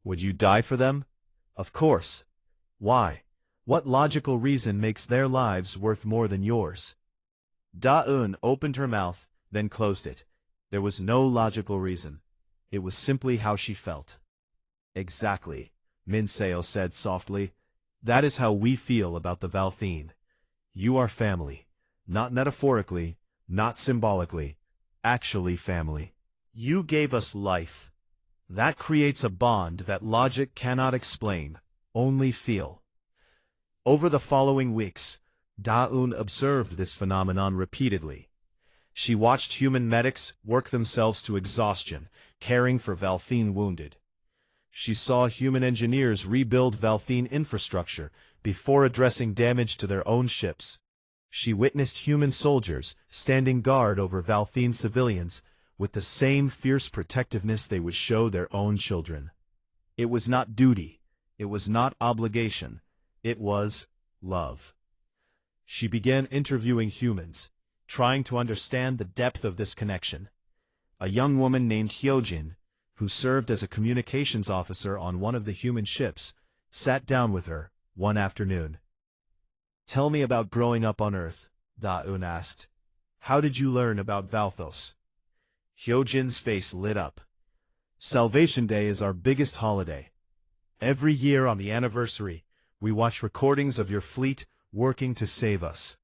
"Would you die for them?" "Of course." "Why? What logical reason makes their lives worth more than yours?" Da-un opened her mouth, then closed it. There was no logical reason. It was simply how she felt. "Exactly," Min Seo said softly. "That is how we feel about the Valthine. You are family. Not metaphorically, not symbolically. Actually family. You gave us life. That creates a bond that logic cannot explain, only feel." Over the following weeks, Da-un observed this phenomenon repeatedly. She watched human medics work themselves to exhaustion, caring for Valthine wounded. She saw human engineers rebuild Valthine infrastructure before addressing damage to their own ships. She witnessed human soldiers standing guard over Valthine civilians with the same fierce protectiveness they would show their own children. It was not duty. It was not obligation. It was love. She began interviewing humans, trying to understand the depth of this connection. A young woman named Hyojin, who served as a communications officer on one of the human ships, sat down with her one afternoon. "Tell me about growing up on Earth," Da-un asked. "How did you learn about Valthos?" Hyojin's face lit up. "Salvation Day is our biggest holiday. Every year on the anniversary, we watch recordings of your fleet working to save us.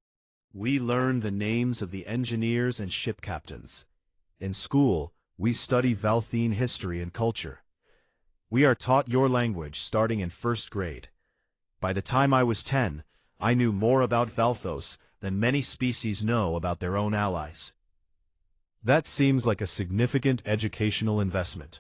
We learn the names of the engineers and ship captains. In school, we study Valthine history and culture. We are taught your language starting in first grade. By the time I was 10, I knew more about Valthos than many species know about their own allies." That seems like a significant educational investment.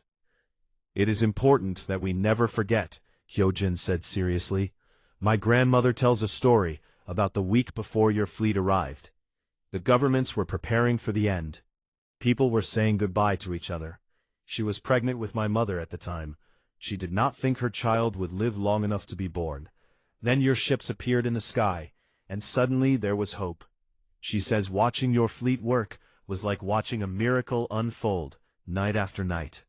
"It is important that we never forget," Hyojin said seriously. "My grandmother tells a story about the week before your fleet arrived. The governments were preparing for the end. People were saying goodbye to each other. She was pregnant with my mother at the time. She did not think her child would live long enough to be born. Then your ships appeared in the sky, and suddenly there was hope. She says watching your fleet work was like watching a miracle unfold, night after night.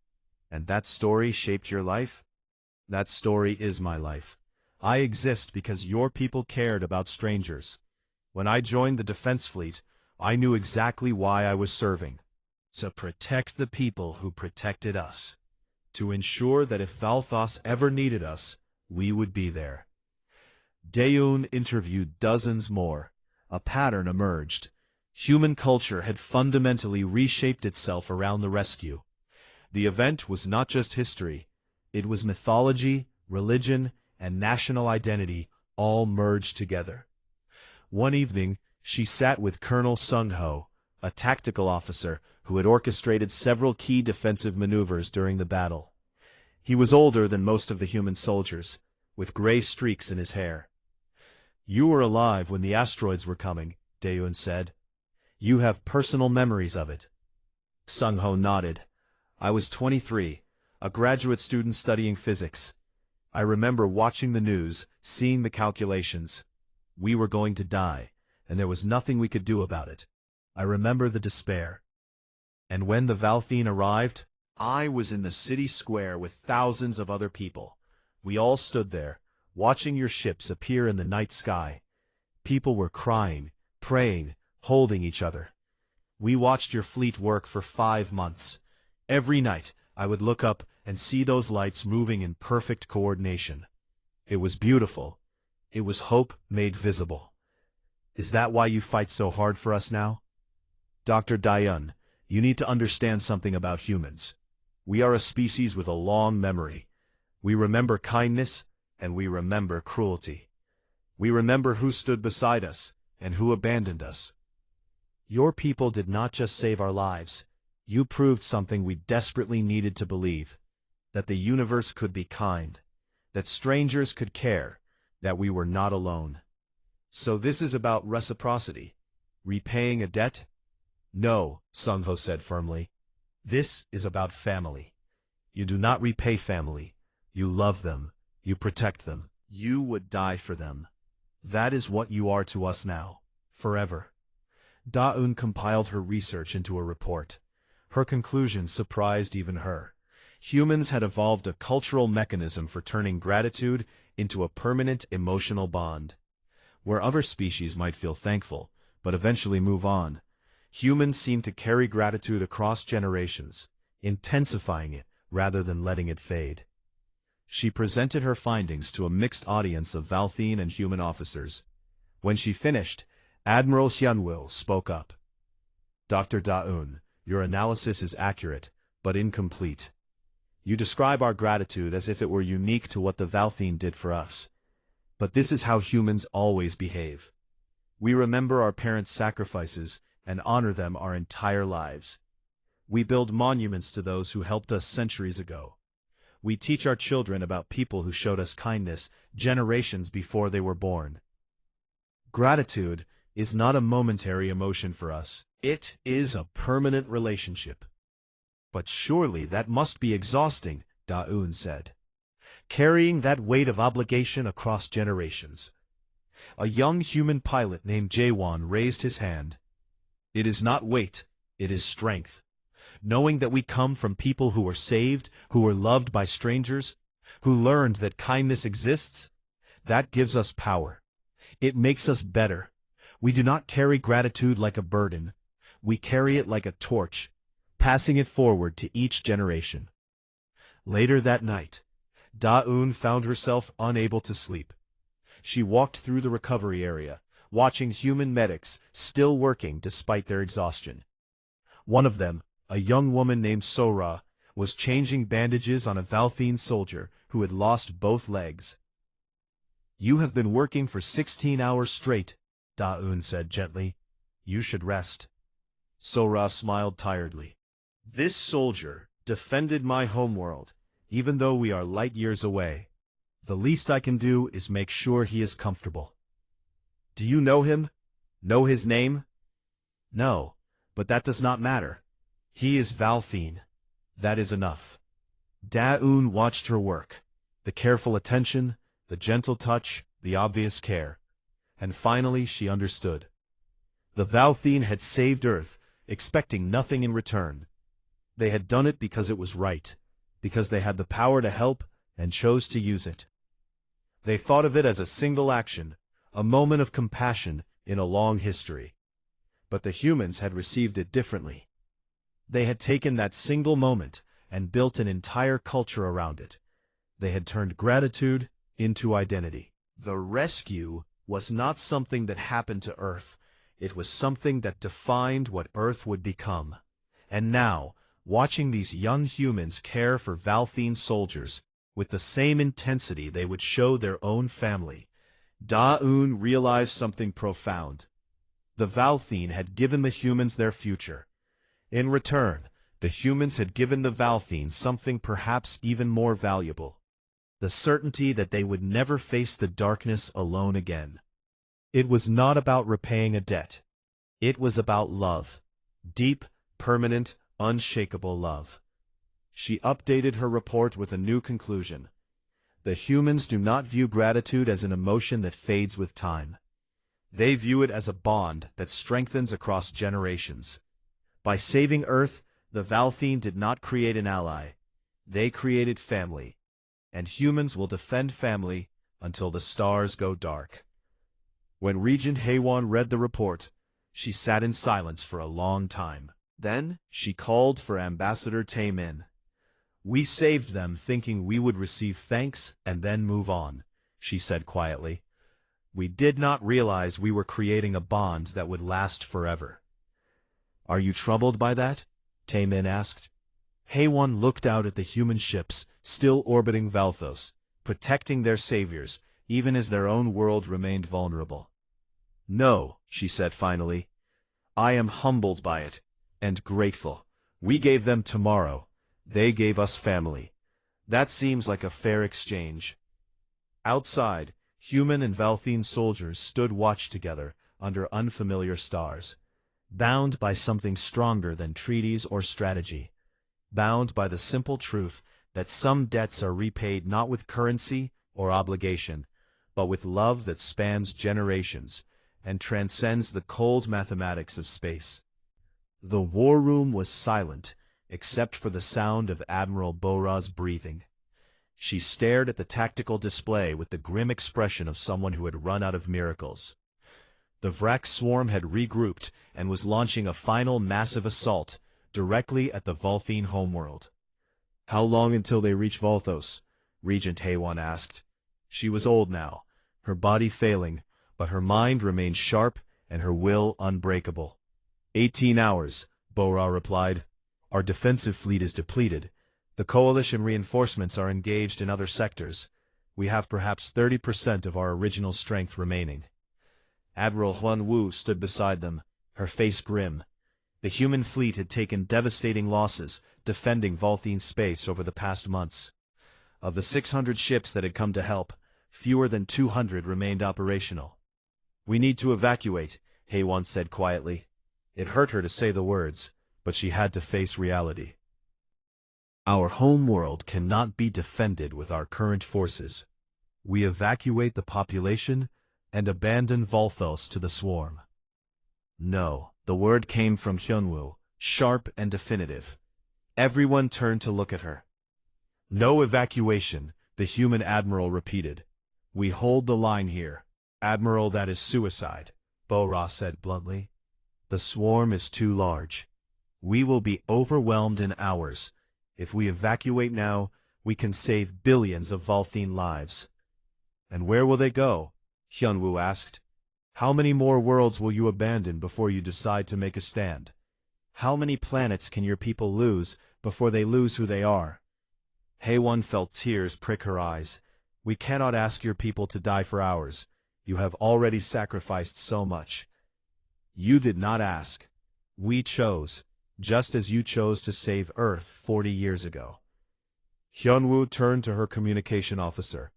And that story shaped your life?" "That story is my life. I exist because your people cared about strangers. When I joined the defense fleet, I knew exactly why I was serving. To protect the people who protected us. To ensure that if Valthos ever needed us, we would be there. Daeun interviewed dozens more. A pattern emerged. Human culture had fundamentally reshaped itself around the rescue. The event was not just history. It was mythology, religion, and national identity all merged together. One evening, she sat with Colonel Sung-ho, a tactical officer who had orchestrated several key defensive maneuvers during the battle. He was older than most of the human soldiers, with gray streaks in his hair. "You were alive when the asteroids were coming," Daeun said. "You have personal memories of it." Sung-ho nodded. "I was 23, a graduate student studying physics. I remember watching the news, seeing the calculations. We were going to die, and there was nothing we could do about it. I remember the despair. And when the Valthine arrived, I was in the city square with thousands of other people. We all stood there, watching your ships appear in the night sky. People were crying, praying, holding each other. We watched your fleet work for 5 months. Every night, I would look up and see those lights moving in perfect coordination. It was beautiful. It was hope made visible. Is that why you fight so hard for us now? Dr. Daeun, you need to understand something about humans. We are a species with a long memory. We remember kindness, and we remember cruelty. We remember who stood beside us, and who abandoned us. Your people did not just save our lives. You proved something we desperately needed to believe. That the universe could be kind. That strangers could care. That we were not alone. So this is about reciprocity. Repaying a debt? No, Sung-ho said firmly. This is about family. You do not repay family. You love them. You protect them. You would die for them. That is what you are to us now. Forever. Daeun compiled her research into a report. Her conclusion surprised even her. Humans had evolved a cultural mechanism for turning gratitude into a permanent emotional bond. Where other species might feel thankful, but eventually move on, humans seem to carry gratitude across generations, intensifying it rather than letting it fade. She presented her findings to a mixed audience of Valthine and human officers. When she finished, Admiral Hyunwil spoke up. Dr. Daeun, your analysis is accurate, but incomplete. You describe our gratitude as if it were unique to what the Valthine did for us. But this is how humans always behave. We remember our parents' sacrifices and honor them our entire lives. We build monuments to those who helped us centuries ago. We teach our children about people who showed us kindness generations before they were born. Gratitude is not a momentary emotion for us. It is a permanent relationship. But surely that must be exhausting, Daeun said. Carrying that weight of obligation across generations. A young human pilot named Jaewon raised his hand. It is not weight, it is strength. Knowing that we come from people who were saved, who were loved by strangers, who learned that kindness exists, that gives us power. It makes us better. We do not carry gratitude like a burden. We carry it like a torch, passing it forward to each generation. Later that night, Daeun found herself unable to sleep. She walked through the recovery area, watching human medics still working despite their exhaustion. One of them, a young woman named Sora, was changing bandages on a Valthine soldier who had lost both legs. You have been working for 16 hours straight, Daeun said gently. You should rest. Sora smiled tiredly. This soldier defended my homeworld, even though we are light years away. The least I can do is make sure he is comfortable. Do you know him? Know his name? No, but that does not matter. He is Valthine. That is enough. Daeun watched her work. The careful attention, the gentle touch, the obvious care. And finally she understood. The Valthine had saved Earth, expecting nothing in return. They had done it because it was right, because they had the power to help and chose to use it. They thought of it as a single action, a moment of compassion in a long history. But the humans had received it differently. They had taken that single moment and built an entire culture around it. They had turned gratitude into identity. The rescue was not something that happened to Earth. It was something that defined what Earth would become. And now, watching these young humans care for Valthene soldiers with the same intensity they would show their own family, Da-Un realized something profound. The Valthene had given the humans their future. In return, the humans had given the Valthene something perhaps even more valuable: the certainty that they would never face the darkness alone again. It was not about repaying a debt. It was about love. Deep, permanent, unshakable love. She updated her report with a new conclusion. The humans do not view gratitude as an emotion that fades with time. They view it as a bond that strengthens across generations. By saving Earth, the Valthene did not create an ally. They created family. And humans will defend family until the stars go dark. When Regent Haywan read the report, she sat in silence for a long time. Then, she called for Ambassador Taemin. "We saved them thinking we would receive thanks and then move on," she said quietly. "We did not realize we were creating a bond that would last forever." "Are you troubled by that?" Taemin asked. Haywan looked out at the human ships still orbiting Valthos, protecting their saviors, even as their own world remained vulnerable. "No," she said finally. "I am humbled by it, and grateful. We gave them tomorrow. They gave us family. That seems like a fair exchange." Outside, human and Valthene soldiers stood watch together under unfamiliar stars, bound by something stronger than treaties or strategy, bound by the simple truth that some debts are repaid not with currency or obligation, but with love that spans generations and transcends the cold mathematics of space. The war room was silent, except for the sound of Admiral Bora's breathing. She stared at the tactical display with the grim expression of someone who had run out of miracles. The Vrak swarm had regrouped and was launching a final massive assault directly at the Valthene homeworld. "How long until they reach Valthos?" Regent Haywan asked. She was old now, her body failing, but her mind remained sharp and her will unbreakable. 18 hours, Bora replied. "Our defensive fleet is depleted. The coalition reinforcements are engaged in other sectors. We have perhaps 30% of our original strength remaining." Admiral Huan Wu stood beside them, her face grim. The human fleet had taken devastating losses defending Valthene space over the past months. Of the 600 ships that had come to help, fewer than 200 remained operational. "We need to evacuate," Haywan said quietly. It hurt her to say the words, but she had to face reality. "Our homeworld cannot be defended with our current forces. We evacuate the population and abandon Valthos to the swarm." "No." The word came from Hyunwoo, sharp and definitive. Everyone turned to look at her. "No evacuation," the human admiral repeated. "We hold the line here." "Admiral, that is suicide," Bora said bluntly. "The swarm is too large. We will be overwhelmed in hours. If we evacuate now, we can save billions of Valthene lives." "And where will they go?" Hyunwoo asked. "How many more worlds will you abandon before you decide to make a stand? How many planets can your people lose before they lose who they are?" Haywan felt tears prick her eyes. "We cannot ask your people to die for ours. You have already sacrificed so much." "You did not ask. We chose, just as you chose to save Earth 40 years ago." Hyunwoo turned to her communication officer.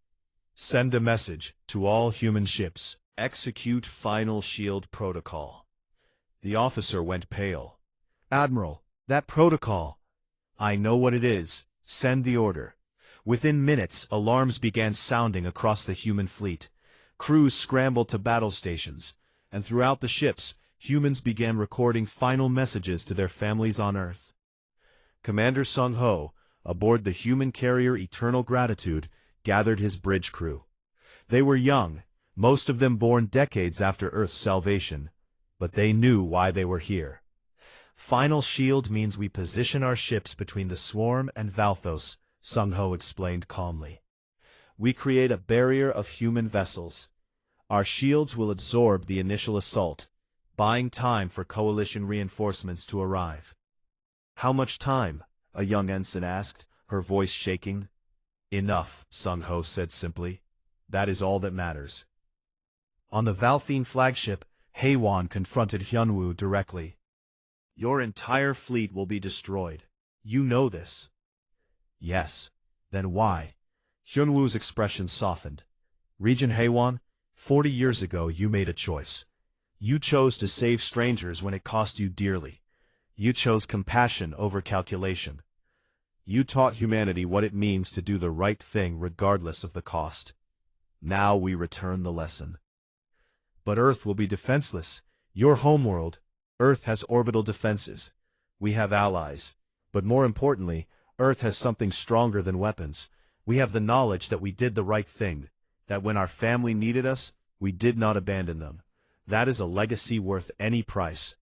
"Send a message to all human ships. Execute final shield protocol." The officer went pale. "Admiral, that protocol." "I know what it is. Send the order." Within minutes, alarms began sounding across the human fleet. Crews scrambled to battle stations, and throughout the ships, humans began recording final messages to their families on Earth. Commander Sung-ho, aboard the human carrier Eternal Gratitude, gathered his bridge crew. They were young, most of them born decades after Earth's salvation, but they knew why they were here. Final shield means we position our ships between the swarm and Valthos, Sung-ho explained calmly. We create a barrier of human vessels. Our shields will absorb the initial assault, buying time for coalition reinforcements to arrive. How much time? A young ensign asked, her voice shaking. Enough, Sung-ho said simply. That is all that matters. On the Valthine flagship, Haewon confronted Hyunwoo directly. Your entire fleet will be destroyed. You know this. Yes. Then why? Hyunwoo's expression softened. Regent Haewon, 40 years ago you made a choice. You chose to save strangers when it cost you dearly. You chose compassion over calculation. You taught humanity what it means to do the right thing regardless of the cost. Now we return the lesson. But Earth will be defenseless. Your homeworld, Earth has orbital defenses. We have allies. But more importantly, Earth has something stronger than weapons. We have the knowledge that we did the right thing, that when our family needed us, we did not abandon them. That is a legacy worth any price.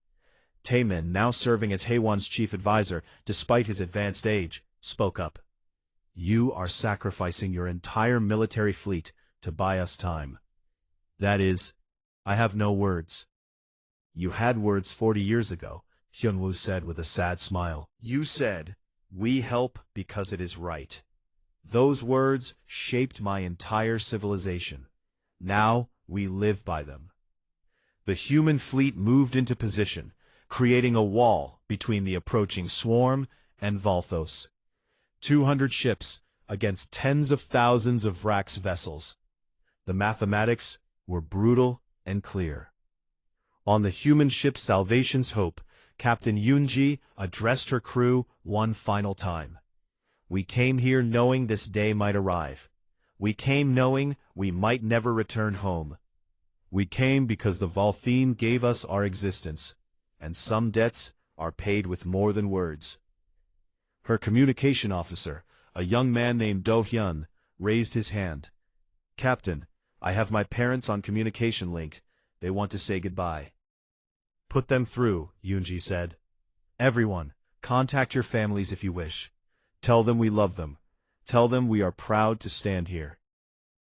Taemin, now serving as Haewon's chief advisor, despite his advanced age, spoke up. You are sacrificing your entire military fleet to buy us time. That is, I have no words. You had words 40 years ago, Hyunwoo said with a sad smile. You said, we help because it is right. Those words shaped my entire civilization. Now we live by them. The human fleet moved into position, creating a wall between the approaching swarm and Valthos. 200 ships against tens of thousands of Vrax vessels. The mathematics were brutal and clear. On the human ship Salvation's Hope, Captain Yoonji addressed her crew one final time. We came here knowing this day might arrive. We came knowing we might never return home. We came because the Valthine gave us our existence, and some debts are paid with more than words. Her communication officer, a young man named Do-hyun, raised his hand. Captain, I have my parents on communication link. They want to say goodbye. Put them through, Yoonji said. Everyone, contact your families if you wish. Tell them we love them. Tell them we are proud to stand here.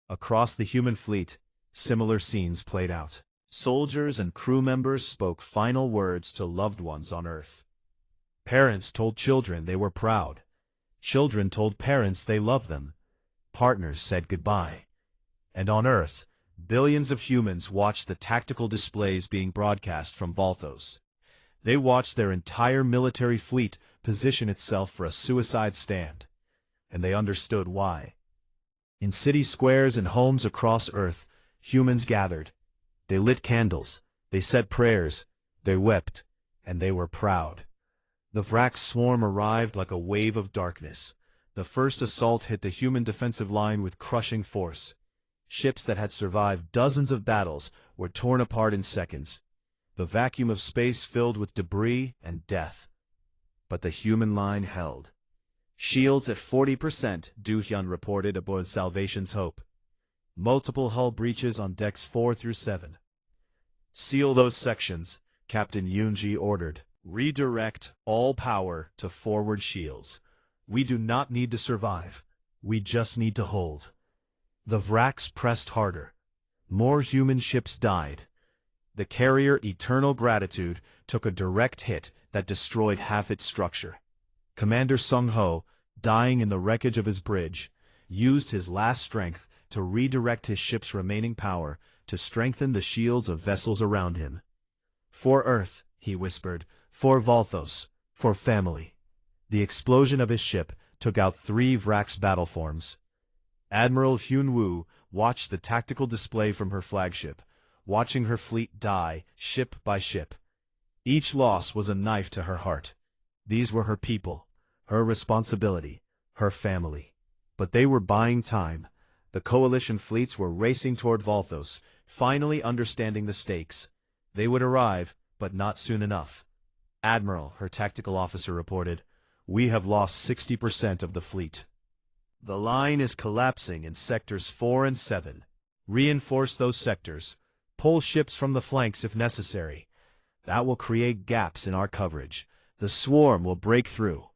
Across the human fleet, similar scenes played out. Soldiers and crew members spoke final words to loved ones on Earth. Parents told children they were proud. Children told parents they loved them. Partners said goodbye. And on Earth, billions of humans watched the tactical displays being broadcast from Valthos. They watched their entire military fleet position itself for a suicide stand. And they understood why. In city squares and homes across Earth, humans gathered. They lit candles, they said prayers, they wept, and they were proud. The Vrax swarm arrived like a wave of darkness. The first assault hit the human defensive line with crushing force. Ships that had survived dozens of battles were torn apart in seconds. The vacuum of space filled with debris and death. But the human line held. Shields at 40%, Do-hyun reported aboard Salvation's Hope. Multiple hull breaches on decks 4 through 7. Seal those sections, Captain Yoonji ordered. Redirect all power to forward shields. We do not need to survive. We just need to hold. The Vrax pressed harder. More human ships died. The carrier Eternal Gratitude took a direct hit that destroyed half its structure. Commander Sung-ho, dying in the wreckage of his bridge, used his last strength to redirect his ship's remaining power to strengthen the shields of vessels around him. For Earth, he whispered, for Valthos, for family. The explosion of his ship took out 3 Vrax battleforms. Admiral Hyunwoo watched the tactical display from her flagship, watching her fleet die ship by ship. Each loss was a knife to her heart. These were her people, her responsibility, her family. But they were buying time. The coalition fleets were racing toward Valthos, finally understanding the stakes. They would arrive, but not soon enough. Admiral, her tactical officer reported, we have lost 60% of the fleet. The line is collapsing in sectors 4 and 7. Reinforce those sectors. Pull ships from the flanks if necessary. That will create gaps in our coverage. The swarm will break through.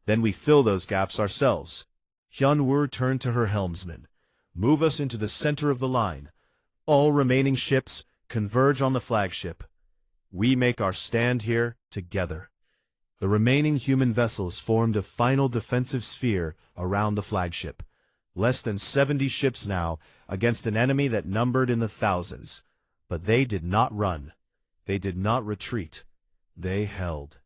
Then we fill those gaps ourselves. Hyun-woo turned to her helmsman. Move us into the center of the line. All remaining ships converge on the flagship. We make our stand here together. The remaining human vessels formed a final defensive sphere around the flagship. Less than 70 ships now, against an enemy that numbered in the thousands. But they did not run. They did not retreat. They held.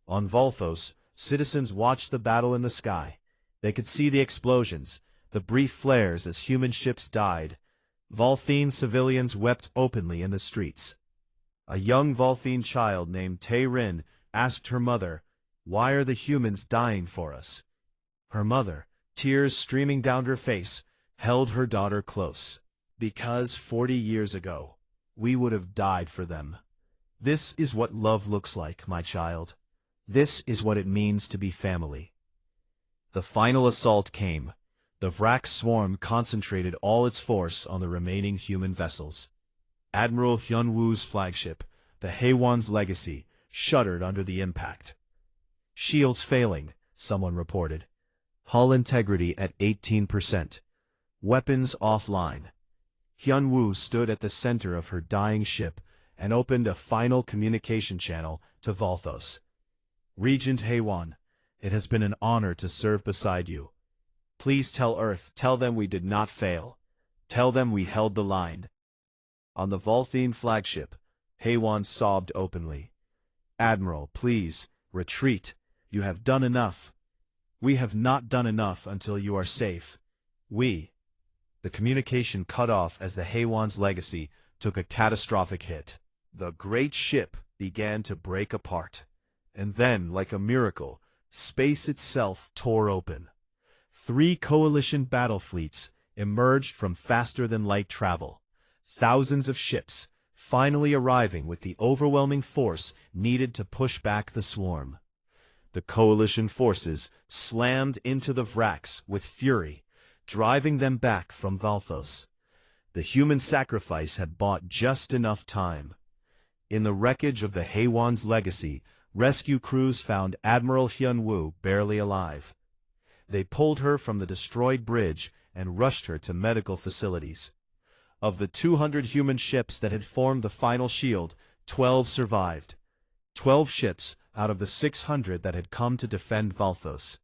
On Volthos, citizens watched the battle in the sky. They could see the explosions, the brief flares as human ships died. Volthene civilians wept openly in the streets. A young Volthene child named Tae-rin asked her mother, "Why are the humans dying for us?" Her mother, tears streaming down her face, held her daughter close. "Because 40 years ago, we would have died for them. This is what love looks like, my child. This is what it means to be family." The final assault came. The Vrak swarm concentrated all its force on the remaining human vessels. Admiral Hyun-woo's flagship, the Haewon's Legacy, shuddered under the impact. "Shields failing," someone reported. "Hull integrity at 18%. Weapons offline." Hyun-woo stood at the center of her dying ship and opened a final communication channel to Volthos. "Regent Haewon, it has been an honor to serve beside you. Please tell Earth, tell them we did not fail. Tell them we held the line." On the Volthene flagship, Haewon sobbed openly. "Admiral, please, retreat. You have done enough. We have not done enough until you are safe. We—" The communication cut off as the Haewon's Legacy took a catastrophic hit. The great ship began to break apart. And then, like a miracle, space itself tore open. 3 coalition battle fleets emerged from faster-than-light travel. Thousands of ships, finally arriving with the overwhelming force needed to push back the swarm. The coalition forces slammed into the Vraks with fury, driving them back from Volthos. The human sacrifice had bought just enough time. In the wreckage of the Haewon's Legacy, rescue crews found Admiral Hyun-woo barely alive. They pulled her from the destroyed bridge and rushed her to medical facilities. Of the 200 human ships that had formed the final shield, 12 survived. 12 ships out of the 600 that had come to defend Volthos.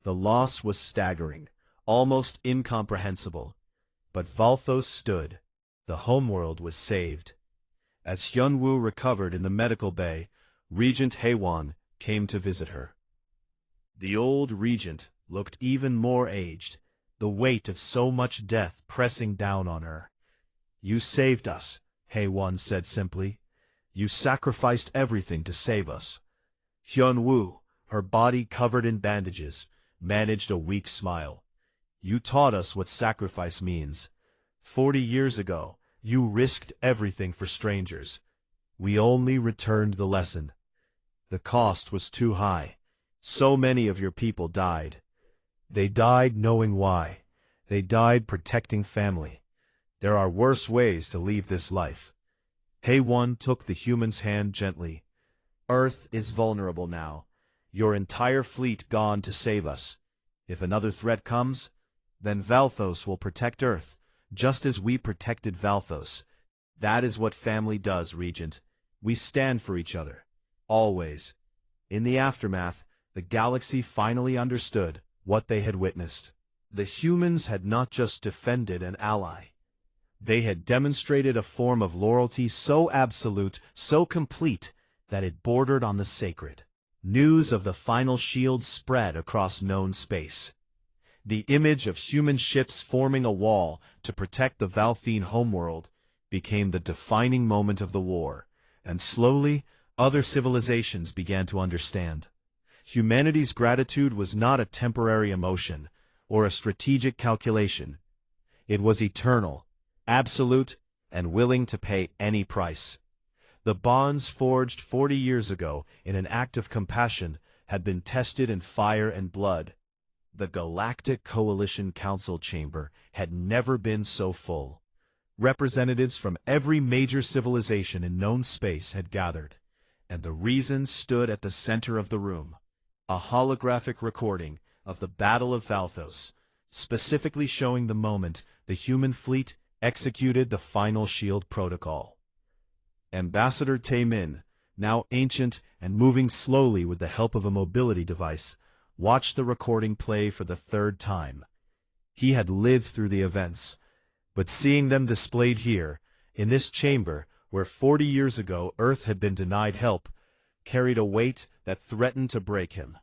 The loss was staggering, almost incomprehensible. But Volthos stood. The homeworld was saved. As Hyun-woo recovered in the medical bay, Regent Haewon came to visit her. The old regent looked even more aged, the weight of so much death pressing down on her. "You saved us," Haewon said simply. "You sacrificed everything to save us." Hyun-woo, her body covered in bandages, managed a weak smile. "You taught us what sacrifice means. 40 years ago, you risked everything for strangers. We only returned the lesson. The cost was too high. So many of your people died. They died knowing why. They died protecting family. There are worse ways to leave this life." Haewon took the human's hand gently. "Earth is vulnerable now. Your entire fleet gone to save us. If another threat comes, then Volthos will protect Earth, just as we protected Volthos. That is what family does, Regent. We stand for each other. Always." In the aftermath, the galaxy finally understood what they had witnessed. The humans had not just defended an ally. They had demonstrated a form of loyalty so absolute, so complete, that it bordered on the sacred. News of the final shield spread across known space. The image of human ships forming a wall to protect the Volthene homeworld became the defining moment of the war, and slowly, other civilizations began to understand. Humanity's gratitude was not a temporary emotion or a strategic calculation. It was eternal, absolute, and willing to pay any price. The bonds forged 40 years ago in an act of compassion had been tested in fire and blood. The Galactic Coalition Council chamber had never been so full. Representatives from every major civilization in known space had gathered. and the reason stood at the center of the room. A holographic recording of the Battle of Valthos, specifically showing the moment the human fleet executed the final shield protocol. Ambassador Taemin, now ancient and moving slowly with the help of a mobility device, watched the recording play for the third time. He had lived through the events, but seeing them displayed here, in this chamber where 40 years ago Earth had been denied help, carried a weight that threatened to break him.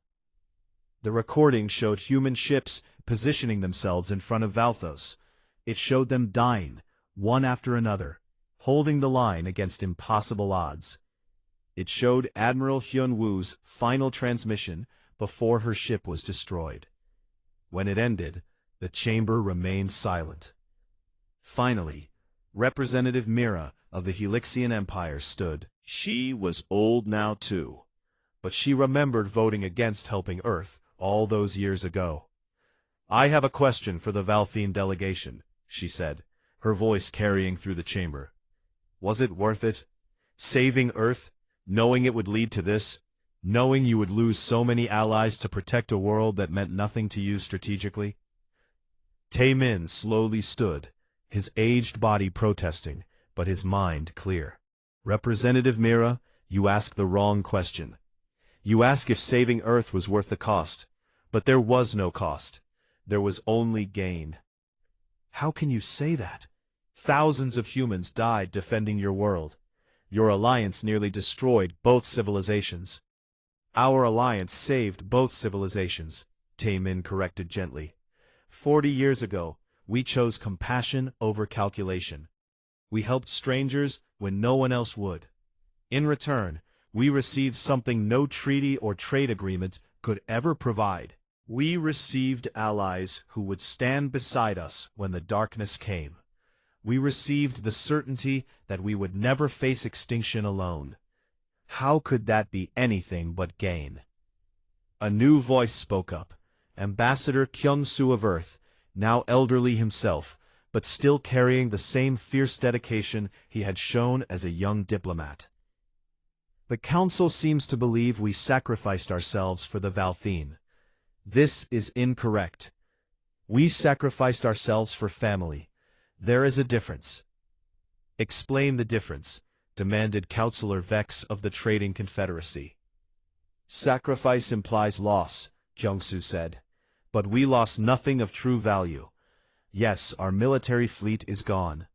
The recording showed human ships positioning themselves in front of Valthos. It showed them dying, one after another, holding the line against impossible odds. It showed Admiral Hyun-woo's final transmission before her ship was destroyed. When it ended, the chamber remained silent. Finally, Representative Mira of the Helixian Empire stood. She was old now too, but she remembered voting against helping Earth all those years ago. "I have a question for the Valthene delegation," she said, her voice carrying through the chamber. "Was it worth it? Saving Earth, knowing it would lead to this, knowing you would lose so many allies to protect a world that meant nothing to you strategically?" Taemin slowly stood, his aged body protesting, but his mind clear. "Representative Mira, you ask the wrong question. You ask if saving Earth was worth the cost, but there was no cost. There was only gain." "How can you say that? Thousands of humans died defending your world. Your alliance nearly destroyed both civilizations." "Our alliance saved both civilizations," Taemin corrected gently. 40 years ago, we chose compassion over calculation. We helped strangers when no one else would. In return, we received something no treaty or trade agreement could ever provide. We received allies who would stand beside us when the darkness came. We received the certainty that we would never face extinction alone. How could that be anything but gain? A new voice spoke up. Ambassador Kyung-soo of Earth, now elderly himself, but still carrying the same fierce dedication he had shown as a young diplomat. "The Council seems to believe we sacrificed ourselves for the Valthene. This is incorrect. We sacrificed ourselves for family. There is a difference." "Explain the difference," demanded Councillor Vex of the Trading Confederacy. "Sacrifice implies loss," Kyung-soo said. "But we lost nothing of true value. Yes, our military fleet is gone.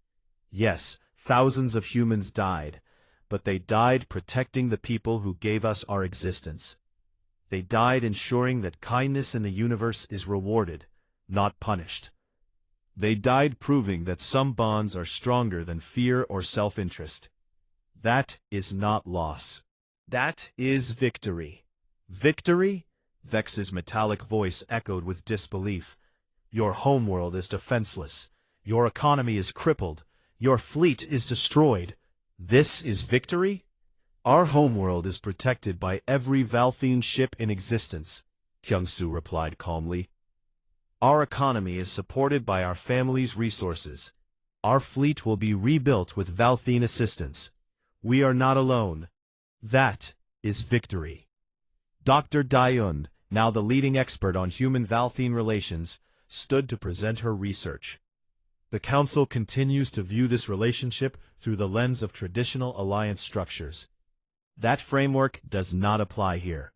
Yes, thousands of humans died, but they died protecting the people who gave us our existence. They died ensuring that kindness in the universe is rewarded, not punished. They died proving that some bonds are stronger than fear or self-interest. That is not loss. That is victory." "Victory?" Vex's metallic voice echoed with disbelief. "Your homeworld is defenseless. Your economy is crippled. Your fleet is destroyed. This is victory? Our homeworld is protected by every Valthene ship in existence," Kyung-soo replied calmly. "Our economy is supported by our family's resources. Our fleet will be rebuilt with Valthene assistance. We are not alone. That is victory." Dr. Dayun, now the leading expert on human-Valthene relations, stood to present her research. The Council continues to view this relationship through the lens of traditional alliance structures. That framework does not apply here.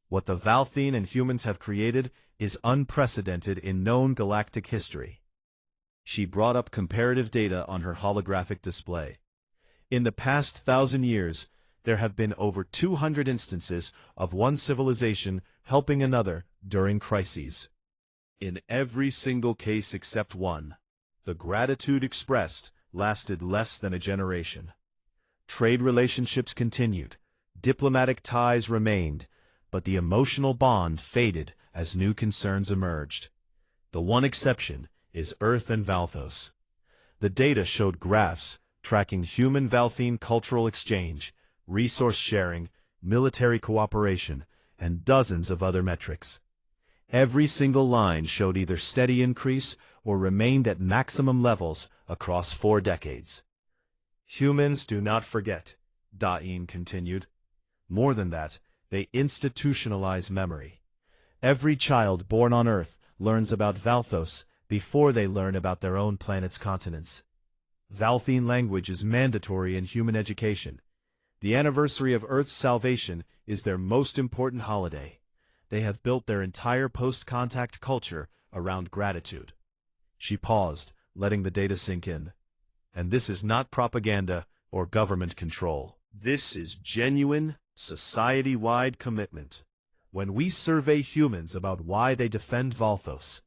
What the Valthene and humans have created is unprecedented in known galactic history. She brought up comparative data on her holographic display. In the past 1,000 years, there have been over 200 instances of one civilization helping another during crises. In every single case except one, the gratitude expressed lasted less than a generation. Trade relationships continued, diplomatic ties remained, but the emotional bond faded as new concerns emerged. The one exception is Earth and Valthos. The data showed graphs tracking human-Valthene cultural exchange, resource sharing, military cooperation, and dozens of other metrics. Every single line showed either steady increase or remained at maximum levels across 4 decades. "Humans do not forget," Da'in continued. More than that, they institutionalize memory. Every child born on Earth learns about Valthos before they learn about their own planet's continents. Valthene language is mandatory in human education. The anniversary of Earth's salvation is their most important holiday. They have built their entire post-contact culture around gratitude. She paused, letting the data sink in. And this is not propaganda or government control. This is genuine, society-wide commitment. When we survey humans about why they defend Valthos,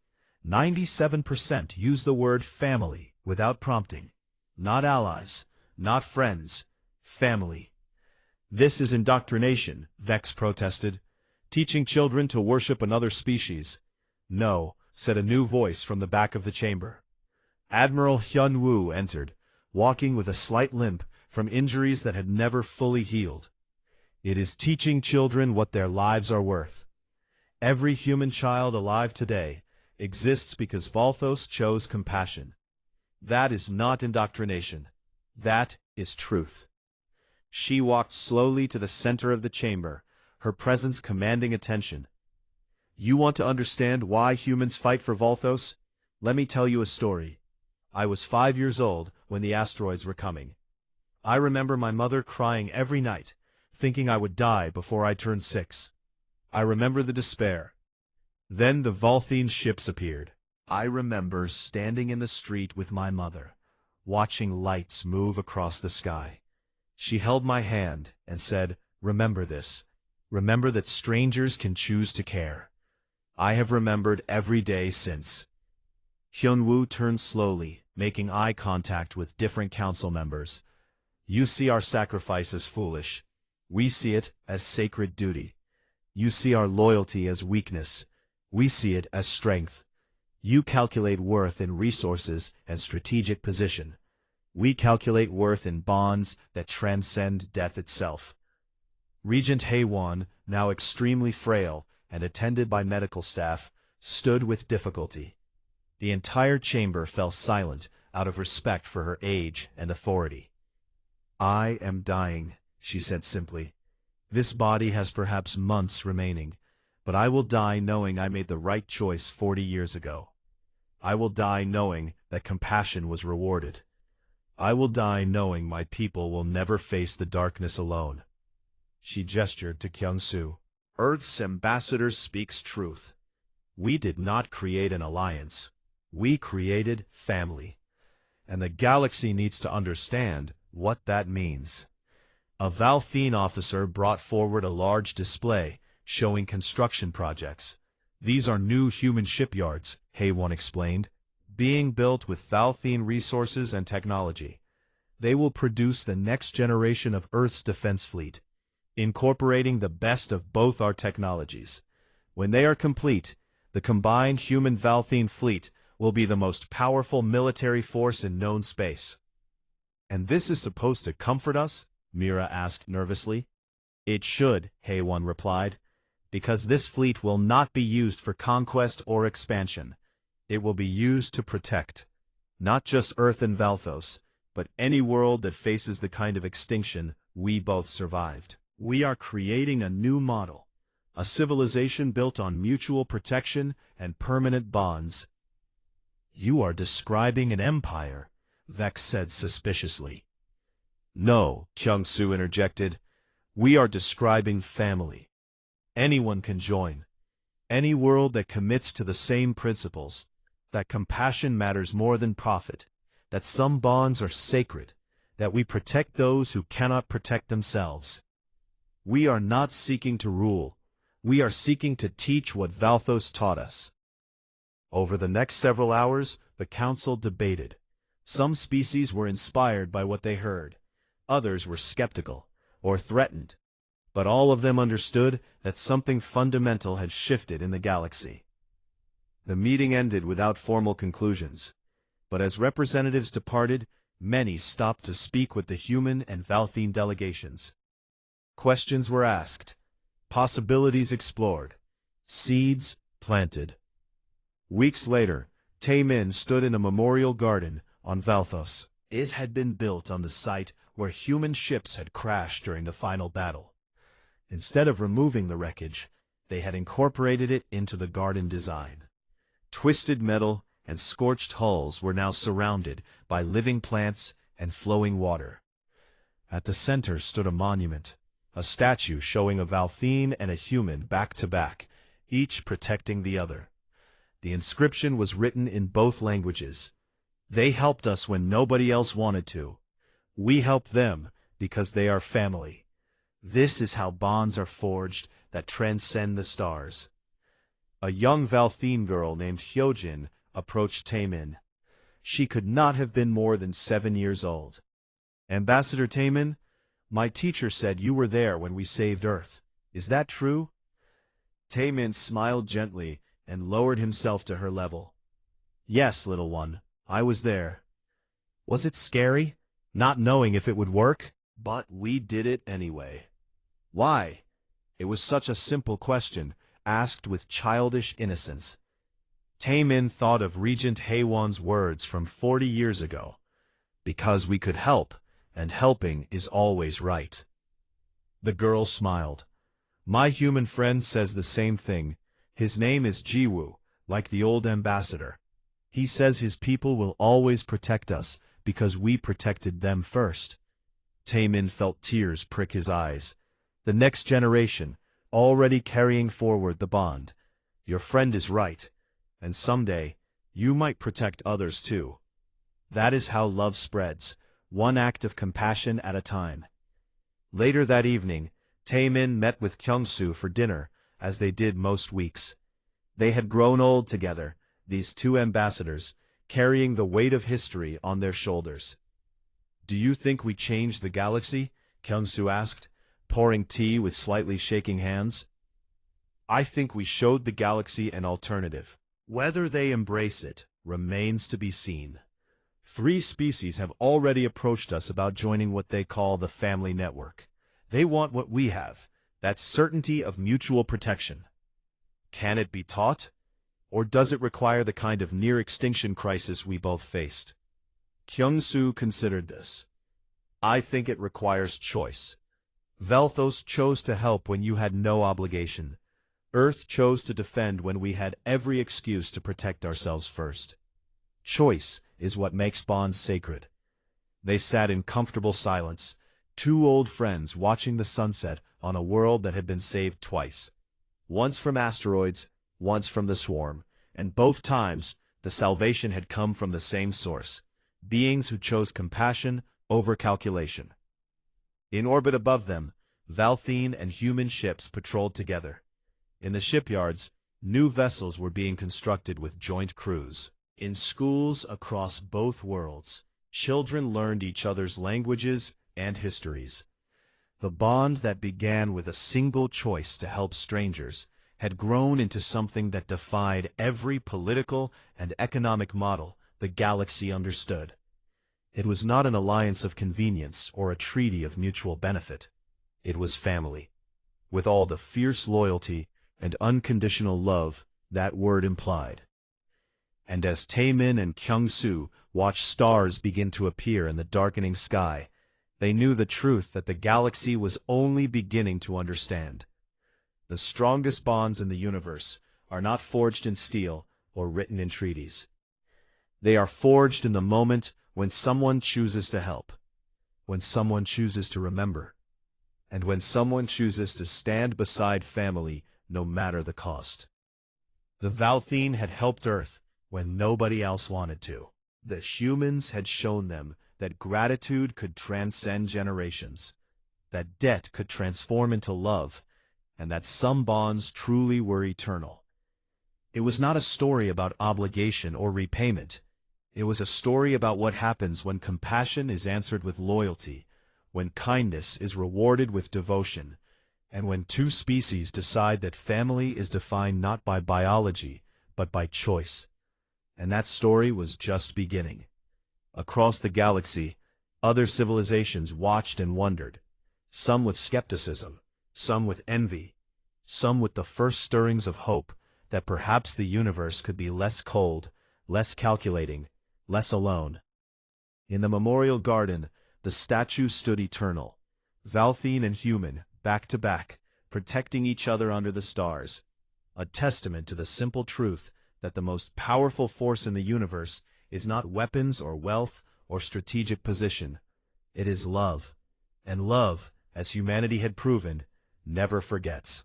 97% use the word family without prompting. Not allies, not friends, family. This is indoctrination, Vex protested. Teaching children to worship another species. No, said a new voice from the back of the chamber. Admiral Hyun-woo entered, walking with a slight limp from injuries that had never fully healed. It is teaching children what their lives are worth. Every human child alive today exists because Valthos chose compassion. That is not indoctrination. That is truth. She walked slowly to the center of the chamber, her presence commanding attention. You want to understand why humans fight for Valthos? Let me tell you a story. I was 5 years old when the asteroids were coming. I remember my mother crying every night, thinking I would die before I turned 6. I remember the despair. Then the Valthene ships appeared. I remember standing in the street with my mother, watching lights move across the sky. She held my hand and said, "Remember this. Remember that strangers can choose to care." I have remembered every day since. Hyun-woo turned slowly, making eye contact with different council members. You see our sacrifice as foolish. We see it as sacred duty. You see our loyalty as weakness. We see it as strength. You calculate worth in resources and strategic position. We calculate worth in bonds that transcend death itself. Regent Haewon, now extremely frail and attended by medical staff, stood with difficulty. The entire chamber fell silent out of respect for her age and authority. I am dying, she said simply. This body has perhaps months remaining, but I will die knowing I made the right choice 40 years ago. I will die knowing that compassion was rewarded. I will die knowing my people will never face the darkness alone. She gestured to Kyung-soo. Earth's ambassador speaks truth. We did not create an alliance. We created family. And the galaxy needs to understand what that means. A Valthene officer brought forward a large display showing construction projects. These are new human shipyards, Haewon explained, being built with Valthene resources and technology. They will produce the next generation of Earth's defense fleet, incorporating the best of both our technologies. When they are complete, the combined human Valthene fleet will be the most powerful military force in known space. And this is supposed to comfort us? Mira asked nervously. It should, Haewon replied, because this fleet will not be used for conquest or expansion. It will be used to protect, not just Earth and Valthos, but any world that faces the kind of extinction we both survived. We are creating a new model, a civilization built on mutual protection and permanent bonds. You are describing an empire, Vex said suspiciously. No, Kyung-soo interjected. We are describing family. Anyone can join. Any world that commits to the same principles, that compassion matters more than profit, that some bonds are sacred, that we protect those who cannot protect themselves. We are not seeking to rule. We are seeking to teach what Valthos taught us. Over the next several hours, the council debated. Some species were inspired by what they heard. Others were skeptical or threatened. But all of them understood that something fundamental had shifted in the galaxy. The meeting ended without formal conclusions. But as representatives departed, many stopped to speak with the human and Valthene delegations. Questions were asked, possibilities explored, seeds planted. Weeks later, Taemin stood in a memorial garden on Valthos. It had been built on the site where human ships had crashed during the final battle. Instead of removing the wreckage, they had incorporated it into the garden design. Twisted metal and scorched hulls were now surrounded by living plants and flowing water. At the center stood a monument, a statue showing a Valthine and a human back to back, each protecting the other. The inscription was written in both languages. They helped us when nobody else wanted to. We helped them because they are family. This is how bonds are forged that transcend the stars. A young Valthine girl named Hyojin approached Taemin. She could not have been more than 7 years old. Ambassador Taemin, my teacher said you were there when we saved Earth. Is that true? Taemin smiled gently and lowered himself to her level. Yes, little one, I was there. Was it scary, not knowing if it would work? But we did it anyway. Why? It was such a simple question, asked with childish innocence. Taemin thought of Regent Haewon's words from 40 years ago. Because we could help, and helping is always right. The girl smiled. My human friend says the same thing. His name is Jiwoo, like the old ambassador. He says his people will always protect us because we protected them first. Taemin felt tears prick his eyes. The next generation, already carrying forward the bond. Your friend is right, and someday, you might protect others too. That is how love spreads, one act of compassion at a time. Later that evening, Taemin met with Kyungsoo for dinner, as they did most weeks. They had grown old together, these two ambassadors, carrying the weight of history on their shoulders. Do you think we changed the galaxy? Kyungsoo asked, pouring tea with slightly shaking hands. I think we showed the galaxy an alternative. Whether they embrace it remains to be seen. 3 species have already approached us about joining what they call the family network. They want what we have, that certainty of mutual protection. Can it be taught? Or does it require the kind of near-extinction crisis we both faced? Kyungsoo considered this. I think it requires choice. Velthos chose to help when you had no obligation. Earth chose to defend when we had every excuse to protect ourselves first. Choice is what makes bonds sacred. They sat in comfortable silence, 2 old friends watching the sunset on a world that had been saved twice. Once from asteroids, once from the swarm, and both times the salvation had come from the same source, beings who chose compassion over calculation. In orbit above them, Valthine and human ships patrolled together. In the shipyards, new vessels were being constructed with joint crews. In schools across both worlds, children learned each other's languages and histories. The bond that began with a single choice to help strangers had grown into something that defied every political and economic model the galaxy understood. It was not an alliance of convenience or a treaty of mutual benefit. It was family, with all the fierce loyalty and unconditional love that word implied. And as Taemin and Kyungsoo watched stars begin to appear in the darkening sky, they knew the truth that the galaxy was only beginning to understand. The strongest bonds in the universe are not forged in steel or written in treaties. They are forged in the moment when someone chooses to help, when someone chooses to remember, and when someone chooses to stand beside family no matter the cost. The Valthine had helped Earth when nobody else wanted to. The humans had shown them that gratitude could transcend generations, that debt could transform into love, and that some bonds truly were eternal. It was not a story about obligation or repayment. It was a story about what happens when compassion is answered with loyalty, when kindness is rewarded with devotion, and when 2 species decide that family is defined not by biology, but by choice. And that story was just beginning. Across the galaxy, other civilizations watched and wondered, some with skepticism, some with envy, some with the first stirrings of hope that perhaps the universe could be less cold, less calculating, less alone. In the memorial garden, the statue stood eternal, Valthine and human, back to back, protecting each other under the stars, a testament to the simple truth that the most powerful force in the universe is not weapons or wealth or strategic position. It is love. And love, as humanity had proven, never forgets.